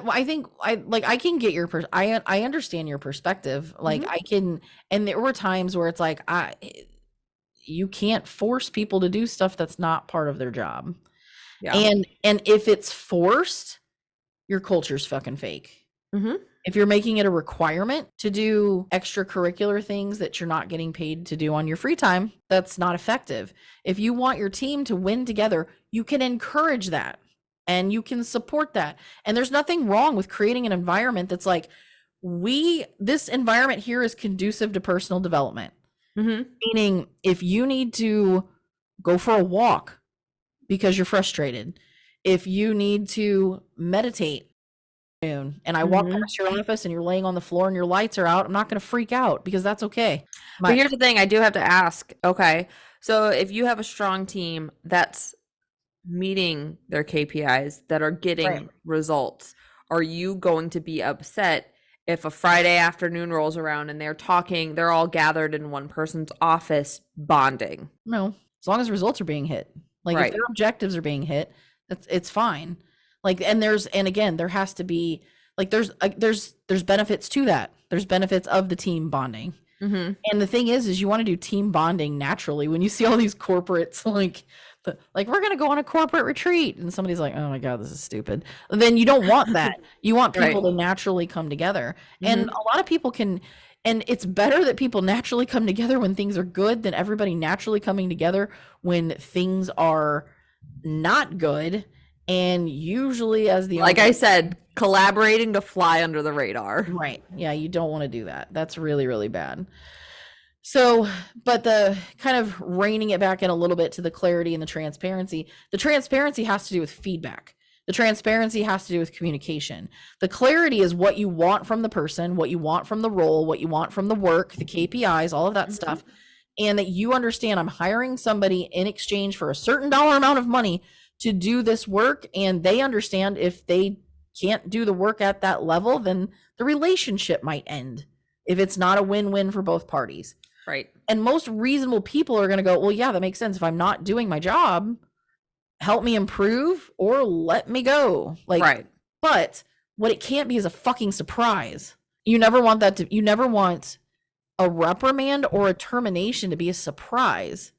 I think I can get your I understand your perspective. Like I can, and there were times where it's like you can't force people to do stuff that's not part of their job. Yeah. And if it's forced, your culture's fucking fake. If you're making it a requirement to do extracurricular things that you're not getting paid to do on your free time, that's not effective. If you want your team to win together, you can encourage that and you can support that. And there's nothing wrong with creating an environment that's like, this environment here is conducive to personal development. Meaning, if you need to go for a walk because you're frustrated, if you need to meditate, and I walk past your office and you're laying on the floor and your lights are out, I'm not going to freak out because that's okay. But here's the thing, I do have to ask, okay, so if you have a strong team that's meeting their KPIs, that are getting results, are you going to be upset if a Friday afternoon rolls around and they're all gathered in one person's office bonding? No, as long as results are being hit. Like if their objectives are being hit, it's fine. Like, and again, there has to be like, there's benefits to that. There's benefits of the team bonding. And the thing is you want to do team bonding naturally. When you see all these corporates, like we're going to go on a corporate retreat and somebody's like, oh my God, this is stupid. Then you don't want that. You want people to naturally come together. And a lot of people can, and it's better that people naturally come together when things are good than everybody naturally coming together when things are not good. And usually I said, collaborating to fly under the radar. Right. Yeah, you don't want to do that. That's really, really bad. So, but the kind of reining it back in a little bit to the clarity and the transparency has to do with feedback. The transparency has to do with communication. The clarity is what you want from the person, what you want from the role, what you want from the work, the KPIs, all of that stuff. And that you understand, I'm hiring somebody in exchange for a certain dollar amount of money to do this work, and they understand if they can't do the work at that level, then the relationship might end if it's not a win-win for both parties. Right. And most reasonable people are going to go, well, yeah, that makes sense. If I'm not doing my job, help me improve or let me go. Like, but what it can't be is a fucking surprise. You never want a reprimand or a termination to be a surprise.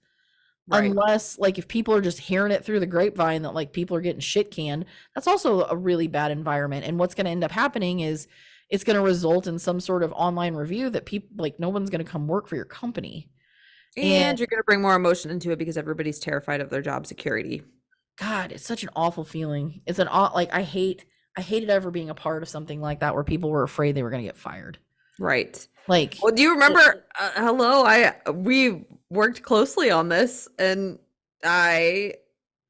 Unless, like, if people are just hearing it through the grapevine that like people are getting shit canned, that's also a really bad environment. And what's going to end up happening is it's going to result in some sort of online review that people, like, no one's going to come work for your company. And you're going to bring more emotion into it because everybody's terrified of their job security. God, it's such an awful feeling. It's I hated ever being a part of something like that where people were afraid they were going to get fired. Right. Like, well, do you remember, we worked closely on this, and I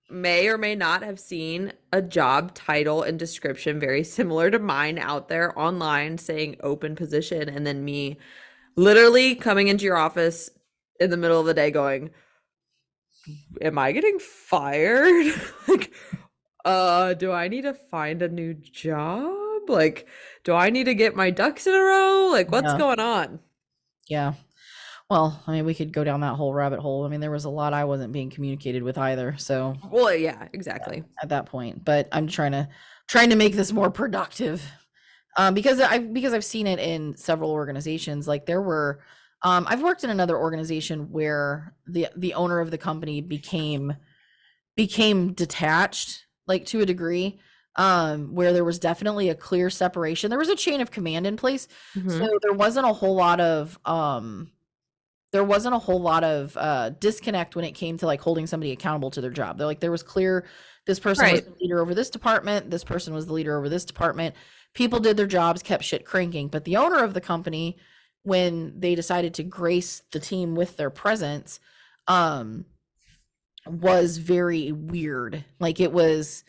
may or may not have seen a job title and description very similar to mine out there online saying open position, and then me literally coming into your office in the middle of the day going, am I getting fired? Like, do I need to find a new job? Like, do I need to get my ducks in a row? Like, what's going on? Yeah. Well, I mean, we could go down that whole rabbit hole. I mean, there was a lot I wasn't being communicated with either. So Well, yeah, exactly. at that point, but I'm trying to make this more productive. Because I've seen it in several organizations. Like there were, I've worked in another organization where the owner of the company became detached, like to a degree, where there was definitely a clear separation. There was a chain of command in place, Mhm. so there wasn't a whole lot of disconnect when it came to like holding somebody accountable to their job. They're like, there was clear, this person was Right. the leader over this department, this person was the leader over this department. People did their jobs, kept shit cranking. But the owner of the company, when they decided to grace the team with their presence, was very weird. Like it was,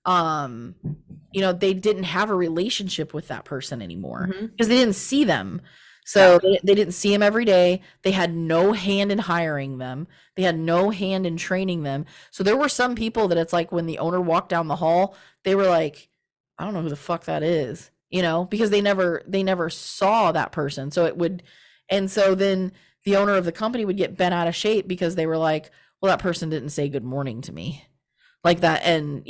they didn't have a relationship with that person anymore Mhm. because they didn't see them. So they didn't see him every day. They had no hand in hiring them. They had no hand in training them. So there were some people that it's like when the owner walked down the hall, they were like, I don't know who the fuck that is, because they never saw that person. So it would, and so then the owner of the company would get bent out of shape because they were like, well, that person didn't say good morning to me like that. And,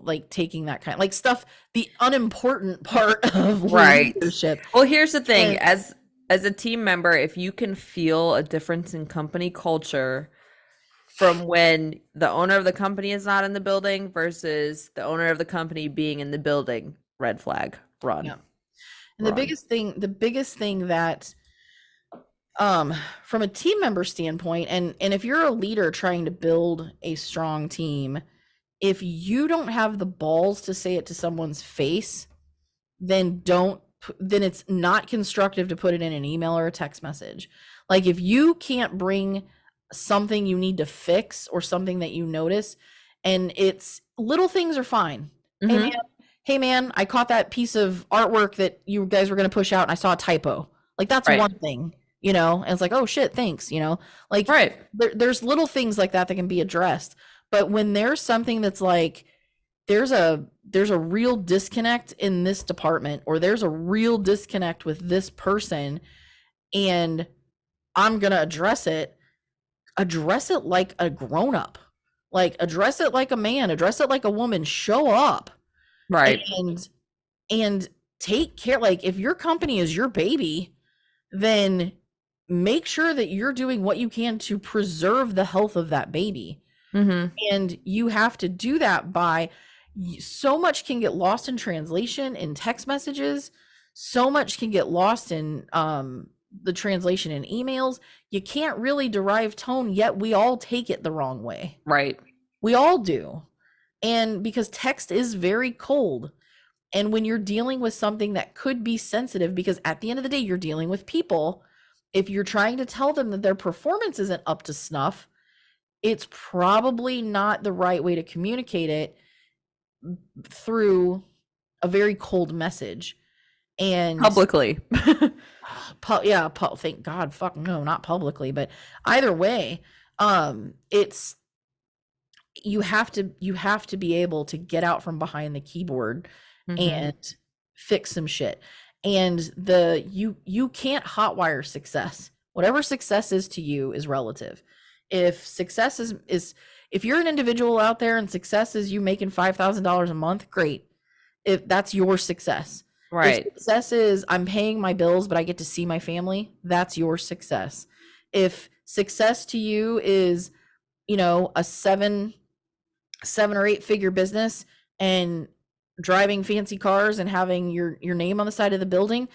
like taking that kind like stuff, the unimportant part of Right. leadership. Well, here's the thing. And- As a team member, if you can feel a difference in company culture from when the owner of the company is not in the building versus the owner of the company being in the building, red flag, run. Yeah. And the Run. biggest thing that from a team member standpoint, and if you're a leader trying to build a strong team, if you don't have the balls to say it to someone's face, then then it's not constructive to put it in an email or a text message. Like if you can't bring something you need to fix or something that you notice, and it's little things are fine. Mhm. Hey man, I caught that piece of artwork that you guys were going to push out and I saw a typo. Like that's Right. one thing, and it's like, oh shit, thanks, like Right. there's little things like that can be addressed. But when there's something that's like, there's a real disconnect in this department, or there's a real disconnect with this person, and I'm going to address it like a grown up. Like address it like a man, address it like a woman, show up. Right. And take care. Like if your company is your baby, then make sure that you're doing what you can to preserve the health of that baby. Mhm. And you have to do that by, so much can get lost in translation in text messages, so much can get lost in the translation in emails. You can't really derive tone, yet we all take it the wrong way. Right. We all do. And because text is very cold, and when you're dealing with something that could be sensitive, because at the end of the day you're dealing with people, if you're trying to tell them that their performance isn't up to snuff, it's probably not the right way to communicate it through a very cold message. And Publicly. thank God, fuck no, not publicly, but either way, it's, you have to be able to get out from behind the keyboard Mhm. and fix some shit. And you can't hotwire success. Whatever success is to you is relative. If success is if you're an individual out there and success is you making $5,000 a month, great. If that's your success. Right. If success is I'm paying my bills but I get to see my family, that's your success. If success to you is, a seven or eight figure business and driving fancy cars and having your name on the side of the building,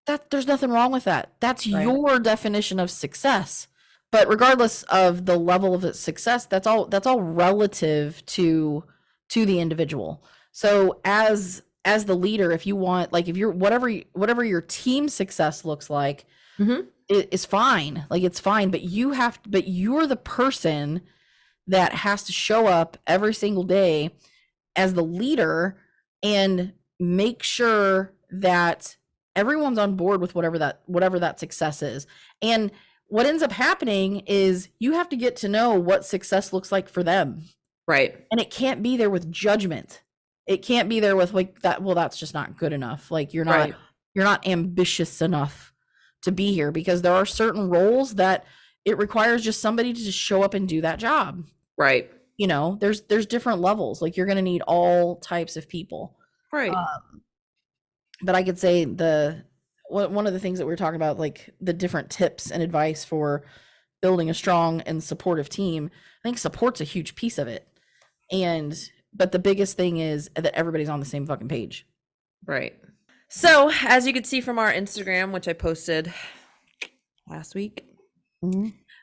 that there's nothing wrong with that. That's Right. your definition of success. But regardless of the level of success, that's all relative to the individual. So as the leader, if you want, like, if you're whatever your team success looks like, Mhm. it is fine. Like it's fine, but you're the person that has to show up every single day as the leader and make sure that everyone's on board with whatever that success is. And what ends up happening is you have to get to know what success looks like for them. Right. And it can't be there with judgment. It can't be there with like that, well, that's just not good enough. Like you're not Right. ambitious enough to be here, because there are certain roles that it requires just somebody to just show up and do that job. Right. You know, there's different levels. Like, you're going to need all types of people. Right. But I could say one of the things that we were talking about, like the different tips and advice for building a strong and supportive team, I think support's a huge piece of it. But the biggest thing is that everybody's on the same fucking page. Right. So, as you could see from our Instagram, which I posted last week,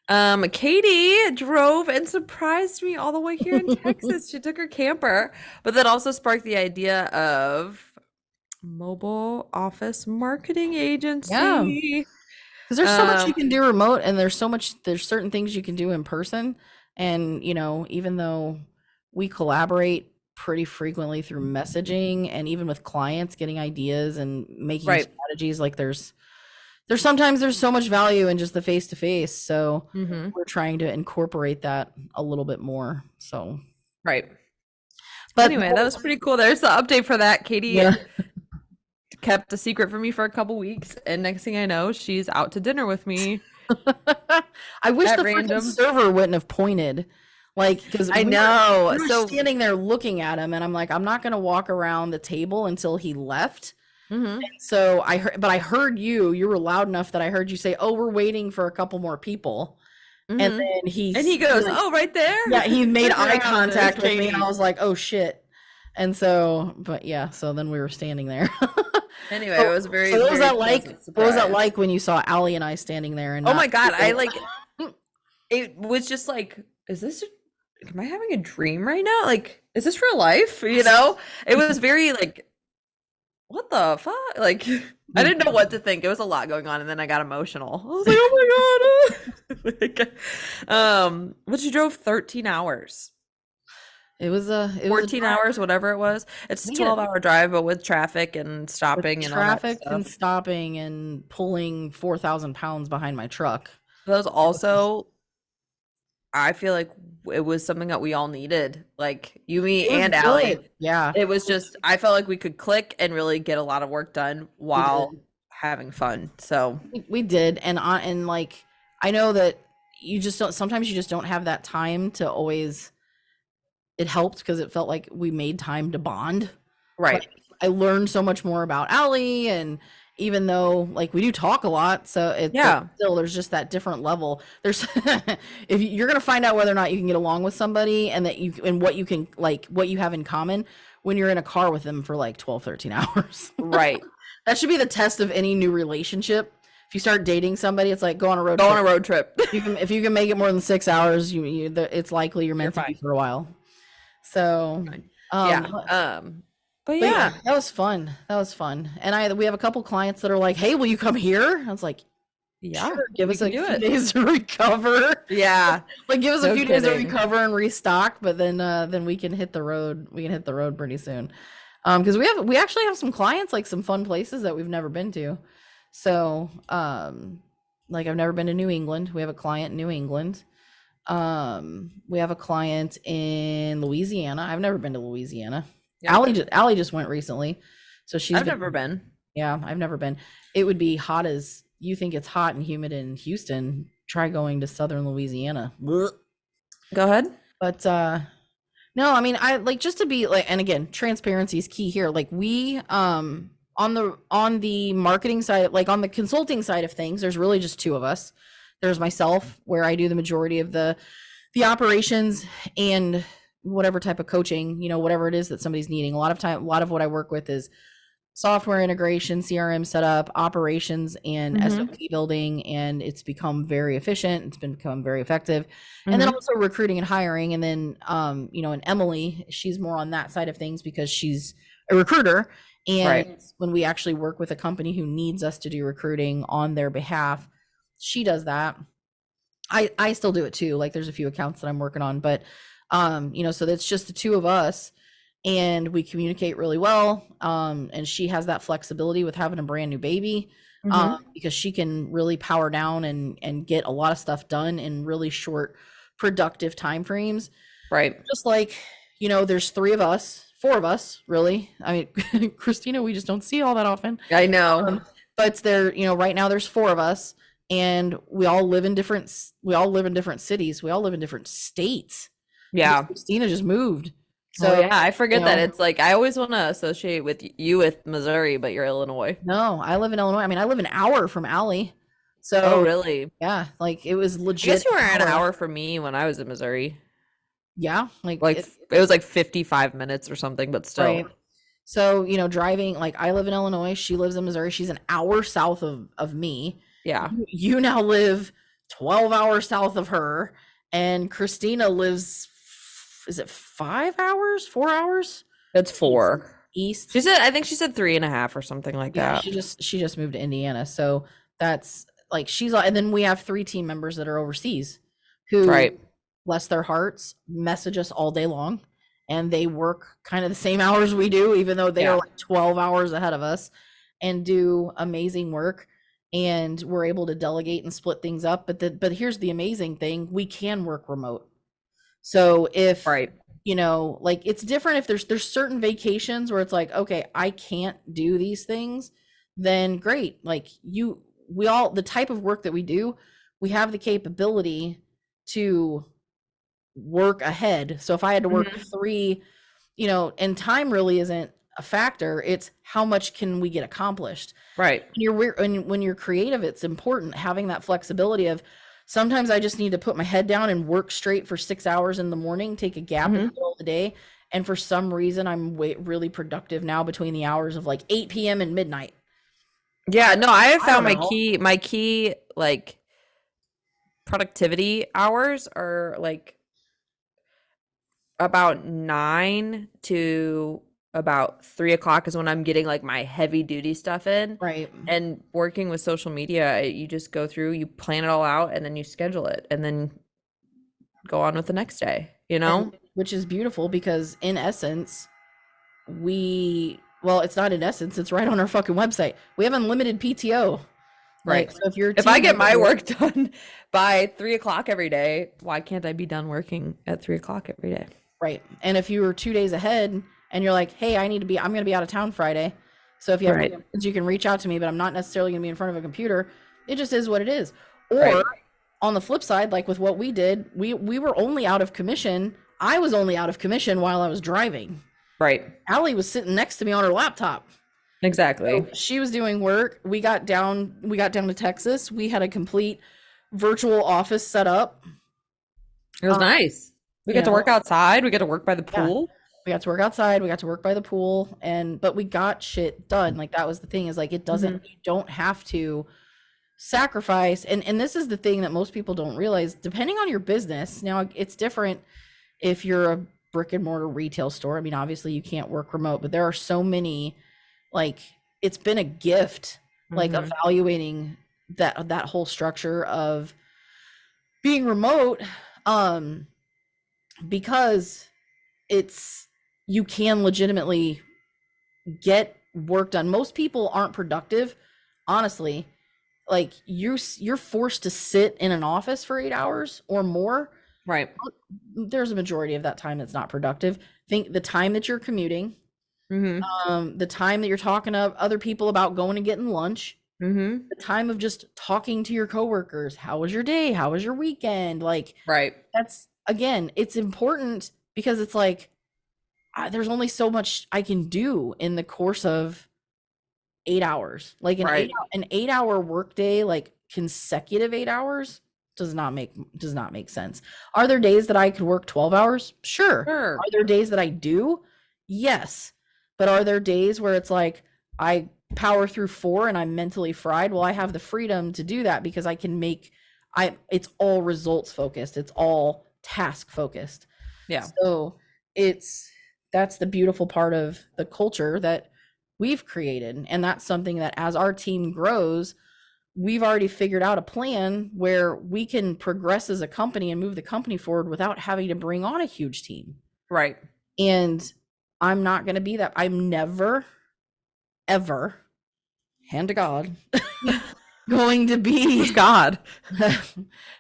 Katy drove and surprised me all the way here in Texas. She took her camper, but that also sparked the idea of mobile office marketing agency. Yeah. Because there's so much you can do remote, and there's certain things you can do in person. And, you know, even though we collaborate pretty frequently through messaging, and even with clients getting ideas and making strategies, like there's sometimes there's so much value in just the face to face. So we're trying to incorporate that a little bit more. So but anyway, that was pretty cool. There's the update for that. Katy kept a secret from me for a couple weeks, and next thing I know, she's out to dinner with me. I wish the freaking server wouldn't have pointed. Like, because I know. We were standing there looking at him, and I'm like, I'm not going to walk around the table until he left. So I heard you were loud enough that I heard you say, "Oh, we're waiting for a couple more people." And then he goes, "Oh, right there." Yeah, he made eye contact with me, and I was like, "Oh shit." And so, but yeah, so then we were standing there. Anyway, it was very. So what was very that like? What was that like when you saw Allie and I standing there? And oh my god, I like. It was just like, am I having a dream right now? Like, is this real life? You know, it was very like, what the fuck? Like, I didn't know what to think. It was a lot going on, and then I got emotional. I was like, oh my god. But you drove 13 hours. It was 14 hours, whatever it was. It's a 12-hour drive, but with traffic and stopping and all that stuff. And stopping and pulling 4,000 pounds behind my truck. That was also, I feel like it was something that we all needed, like you, me, and Allie. Yeah, it was just, I felt like we could click and really get a lot of work done while having fun. So we did, and like, I know that you just don't. Sometimes you just don't have that time to always. It helped because it felt like we made time to bond. Right. Like, I learned so much more about Allie, and even though like we do talk a lot, so still there's just that different level. There's if you're gonna find out whether or not you can get along with somebody, and that what you can, like, what you have in common when you're in a car with them for like 13 hours. Right. That should be the test of any new relationship. If you start dating somebody, it's like go on a road trip. If you can make it more than 6 hours, it's likely you're meant to be for a while. So but yeah, that was fun. And we have a couple clients that are like, "Hey, will you come here?" I was like, "Yeah, sure, give us a few days to recover." Yeah, like give us a few days to recover and restock, but then we can hit the road. We can hit the road pretty soon, because we actually have some clients, like some fun places that we've never been to. So like I've never been to New England. We have a client in New England. We have a client in Louisiana. I've never been to Louisiana. Yeah. Allie just went recently, so I've never been. Yeah, I've never been. It would be hot as you think it's hot and humid in Houston. Try going to southern Louisiana. Go ahead. But no, I mean, I like, just to be like, and again, transparency is key here. Like we on the marketing side, like on the consulting side of things, there's really just two of us. There's myself, where I do the majority of the operations and whatever type of coaching, whatever it is that somebody's needing. A lot of what I work with is software integration, CRM setup, operations, and SOP building, and it's become very efficient. It's become very effective. And then also recruiting and hiring. And then, and Emily, she's more on that side of things because she's a recruiter. And when we actually work with a company who needs us to do recruiting on their behalf, she does that. I still do it too. Like there's a few accounts that I'm working on, but so that's just the two of us, and we communicate really well. And she has that flexibility with having a brand new baby, because she can really power down and get a lot of stuff done in really short, productive time frames. Right. Just like, there's four of us, really. I mean, Christina, we just don't see all that often. I know. But there, right now there's four of us. and we all live in different cities. We all live in different states. Because Yeah. Christina just moved. So So, yeah, I forget that know, it's like I always want to associate with you with Missouri, but you're Illinois. no, I live in Illinois. I mean, I live an hour from Allie. Oh, So, really? yeah, like it was I legit guess you were an an hour from me when I was in Missouri. Yeah, like Like it was like 55 minutes or something, but still. right. So, driving, like I live in Illinois, she lives in Missouri. She's an hour south of me. Yeah. You now live 12 hours south of her, and Christina lives, is it 5 hours, 4 hours It's 4. east? She said, I think she said 3.5 or something like Yeah, that. she just moved to Indiana. So that's like and then we have 3 team members that are overseas who, Right. bless their hearts, message us all day long, and they work kind of the same hours we do, even though they are Yeah. like 12 hours ahead of us, and do amazing work. And we're able to delegate and split things up. But here's the amazing thing: we can work remote. So if Right. like it's different if there's certain vacations where it's like, okay, I can't do these things, then great. Like we all, the type of work that we do, we have the capability to work ahead. So if I had to work 3, and time really isn't a factor, it's how much can we get accomplished. Right. When you're creative, it's important having that flexibility of, sometimes I just need to put my head down and work straight for 6 hours in the morning, take a gap in the middle of the day. And for some reason, I'm really productive now between the hours of like 8 p.m. and midnight. Yeah, no, I have I found don't my key like productivity hours are like about 9 to about 3 o'clock is when I'm getting like my heavy duty stuff in. Right. And working with social media, you just go through, you plan it all out, and then you schedule it, and then go on with the next day, Which is beautiful because in essence, it's not in essence, it's right on our fucking website. We have unlimited PTO. Right. Like, so if I get my work done by 3 o'clock every day, why can't I be done working at 3 o'clock every day? Right. And if you were 2 days ahead and you're like, hey, I'm going to be out of town Friday. So if you have questions, you can reach out to me, but I'm not necessarily going to be in front of a computer. It just is what it is. Or on the flip side, like with what we did, we were only out of commission. I was only out of commission while I was driving. Right. Allie was sitting next to me on her laptop. Exactly. So she was doing work. We got down to Texas. We had a complete virtual office set up. It was nice. We got to work outside. We got to work by the pool. We got to work outside. We got to work by the pool, but we got shit done. Like that was the thing, is like, it doesn't, you don't have to sacrifice. And this is the thing that most people don't realize, depending on your business. Now it's different if you're a brick and mortar retail store. I mean, obviously you can't work remote, but there are so many, like, it's been a gift, like evaluating that whole structure of being remote, because you can legitimately get work done. Most people aren't productive, honestly. Like you're forced to sit in an office for 8 hours or more. Right. There's a majority of that time that's not productive. Think the time that you're commuting, the time that you're talking to other people about going and getting lunch, the time of just talking to your coworkers. How was your day? How was your weekend? Like, that's, again, it's important because it's like, there's only so much I can do in the course of 8 hours. Like an 8-hour workday, like consecutive 8 hours, does not make sense. Are there days that I could work 12 hours? Sure. Are there days that I do? Yes. But are there days where it's like I power through 4 and I'm mentally fried? Well, I have the freedom to do that because I can it's all results focused. It's all task focused. Yeah. So that's the beautiful part of the culture that we've created. And that's something that as our team grows, we've already figured out a plan where we can progress as a company and move the company forward without having to bring on a huge team. Right. And I'm not going to be that. I'm never, ever, hand to God, going to be Who's God,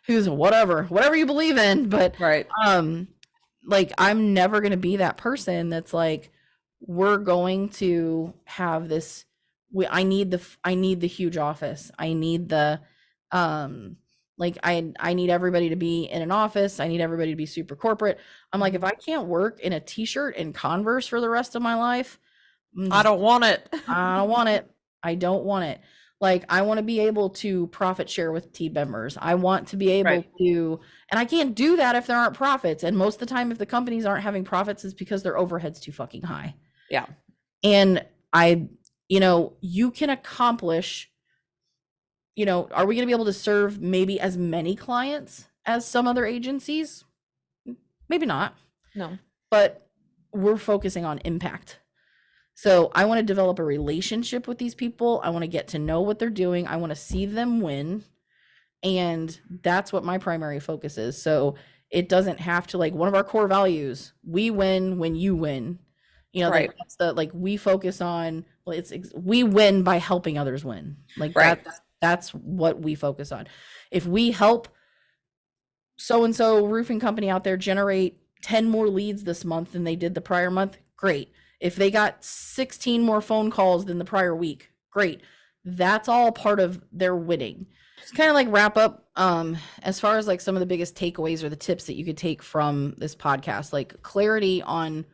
who's whatever you believe in. But right. Like I'm never going to be that person that's like, we're going to have this. I need the huge office. I need the Like I need everybody to be in an office. I need everybody to be super corporate. I'm like, if I can't work in a t-shirt and Converse for the rest of my life, I don't want it. I don't want it. I don't want it. Like, I want to be able to profit share with team members. I want to be able Right. to, and I can't do that if there aren't profits. And most of the time, if the companies aren't having profits, it's because their overhead's too fucking high. Yeah. And you can accomplish, are we going to be able to serve maybe as many clients as some other agencies? Maybe not, No. but we're focusing on impact. So I want to develop a relationship with these people. I want to get to know what they're doing. I want to see them win. And that's what my primary focus is. So it doesn't have to, like, one of our core values, we win when you win. Right. That's we focus on, well, we win by helping others win. Like, Right. that's what we focus on. If we help so-and-so roofing company out there generate 10 more leads this month than they did the prior month, great. If they got 16 more phone calls than the prior week, great. That's all part of their winning. Just kind of like wrap up, as far as like some of the biggest takeaways or the tips that you could take from this podcast, like clarity on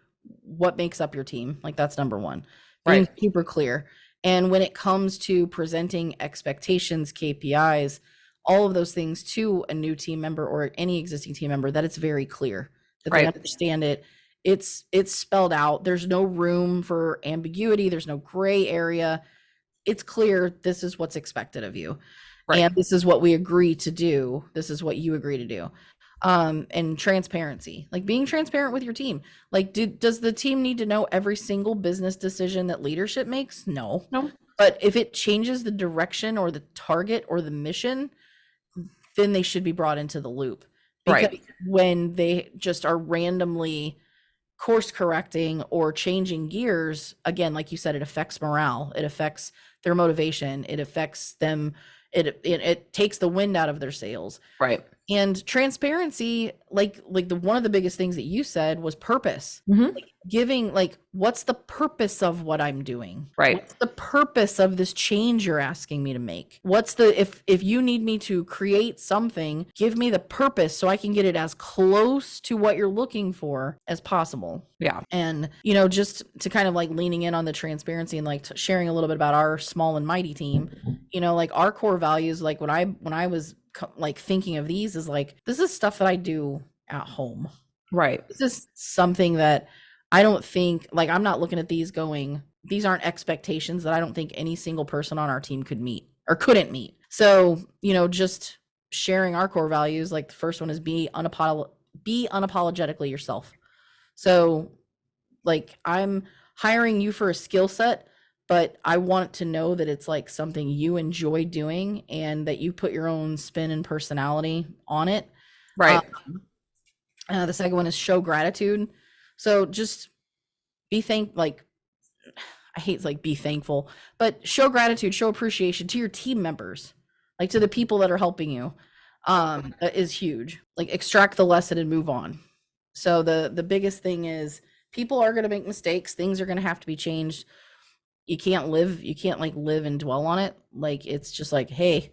what makes up your team. Like, that's number one. Being Right. super clear. And when it comes to presenting expectations, KPIs, all of those things to a new team member or any existing team member, that it's very clear, that they Right. understand it. It's spelled out. There's no room for ambiguity. There's no gray area. It's clear. This is what's expected of you. Right. And this is what we agree to do. This is what you agree to do. And transparency, like being transparent with your team. Like, does the team need to know every single business decision that leadership makes? No. But if it changes the direction or the target or the mission, then they should be brought into the loop. Because Right. when they just are randomly course correcting or changing gears, again, like you said, it affects morale, it affects their motivation, it affects them, it takes the wind out of their sails. Right. And transparency, like the one of the biggest things that you said was purpose. Mhm. Like, giving, like, what's the purpose of what I'm doing? Right. What's the purpose of this change you're asking me to make? What's the, if you need me to create something, give me the purpose so I can get it as close to what you're looking for as possible. Yeah. And, just to kind of like leaning in on the transparency and like sharing a little bit about our small and mighty team, like our core values, like when I was like thinking of these, is like, this is stuff that I do at home. Right. This is something that I don't think, like, I'm not looking at these going, these aren't expectations that I don't think any single person on our team could meet or couldn't meet. So, just sharing our core values, like the first one is be unapologetically yourself. So, like, I'm hiring you for a skill set, but I want to know that it's like something you enjoy doing and that you put your own spin and personality on it. Right. The second one is show gratitude. So just be I hate like be thankful, but show gratitude, show appreciation to your team members, like to the people that are helping you. That is huge. Like, extract the lesson and move on. So the biggest thing is, people are going to make mistakes. Things are going to have to be changed. You can't like live and dwell on it. Like, it's just like, hey,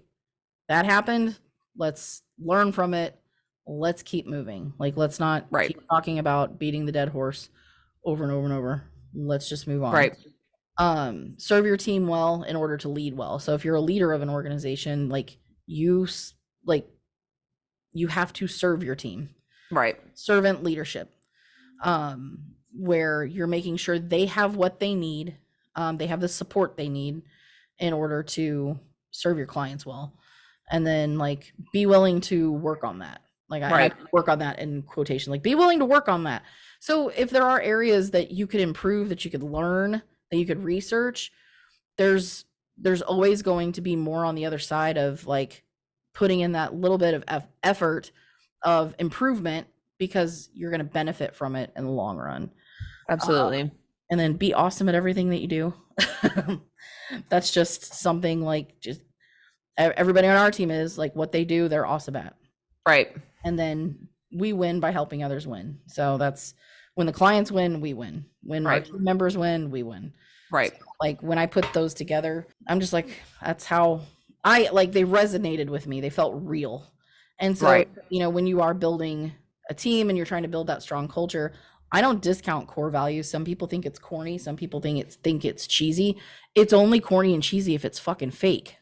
that happened. Let's learn from it. Let's keep moving. Like, let's not Right. keep talking about beating the dead horse over and over and over. Let's just move on. Right. Serve your team well in order to lead well. So if you're a leader of an organization, like, you have to serve your team. Right. Servant leadership, where you're making sure they have what they need. They have the support they need in order to serve your clients well. And then, like, be willing to work on that. Like, I Right. work on that in quotation, like, be willing to work on that. So if there are areas that you could improve, that you could learn, that you could research, there's always going to be more on the other side of, like, putting in that little bit of effort of improvement, because you're going to benefit from it in the long run. Absolutely. And then be awesome at everything that you do. That's just something, like, just everybody on our team is like, what they do, they're awesome at. Right. And then we win by helping others win. So that's when the clients win, we win. When our Right. team members win, we win. Right. Like, when I put those together, I'm just like, that's how they resonated with me. They felt real. And so, Right. when you are building a team and you're trying to build that strong culture, I don't discount core values. Some people think it's corny. Some people think it's cheesy. It's only corny and cheesy if it's fucking fake.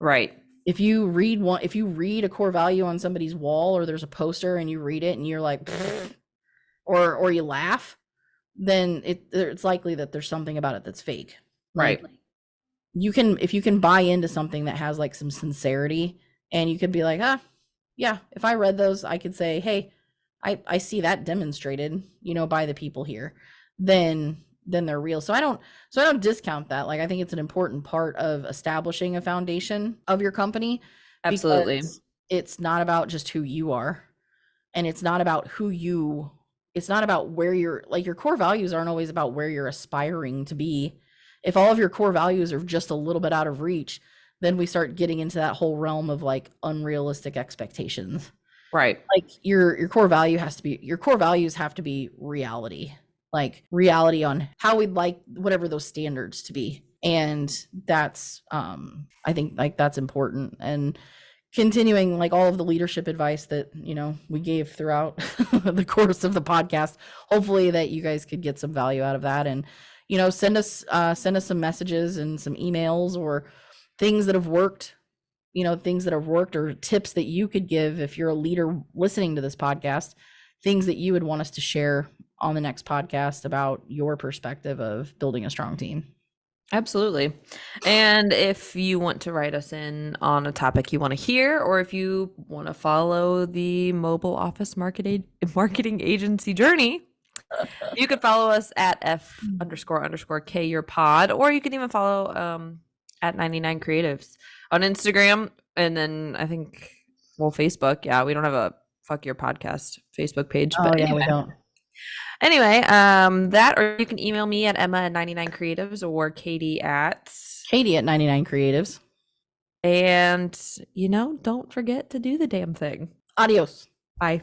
Right. If you read a core value on somebody's wall, or there's a poster and you read it and you're like, or you laugh, then it's likely that there's something about it that's fake. Right. Like, if you can buy into something that has like some sincerity, and you could be like, yeah, if I read those, I could say, hey, I see that demonstrated, by the people here, then they're real. So I don't discount that. Like, I think it's an important part of establishing a foundation of your company. Absolutely. Because it's not about just who you are, and it's not about it's not about where your core values aren't always about where you're aspiring to be. If all of your core values are just a little bit out of reach, then we start getting into that whole realm of like unrealistic expectations. Right. Like your core values have to be reality. Like reality on how we'd like whatever those standards to be. And that's I think like that's important. And continuing like all of the leadership advice that we gave throughout the course of the podcast, hopefully that you guys could get some value out of that. And send us some messages and some emails, or things that have worked, or tips that you could give if you're a leader listening to this podcast, things that you would want us to share on the next podcast about your perspective of building a strong team. Absolutely. And if you want to write us in on a topic you want to hear, or if you want to follow the mobile office marketing agency journey, you can follow us at F__K your pod, or you can even follow at 99 Creatives on Instagram. And then I think, Facebook. Yeah, we don't have a Fuck Your Podcast Facebook page. But yeah, we don't. Anyway, that, or you can email me at Emma@99creatives, or Katy at 99 Creatives. And, don't forget to do the damn thing. Adios. Bye.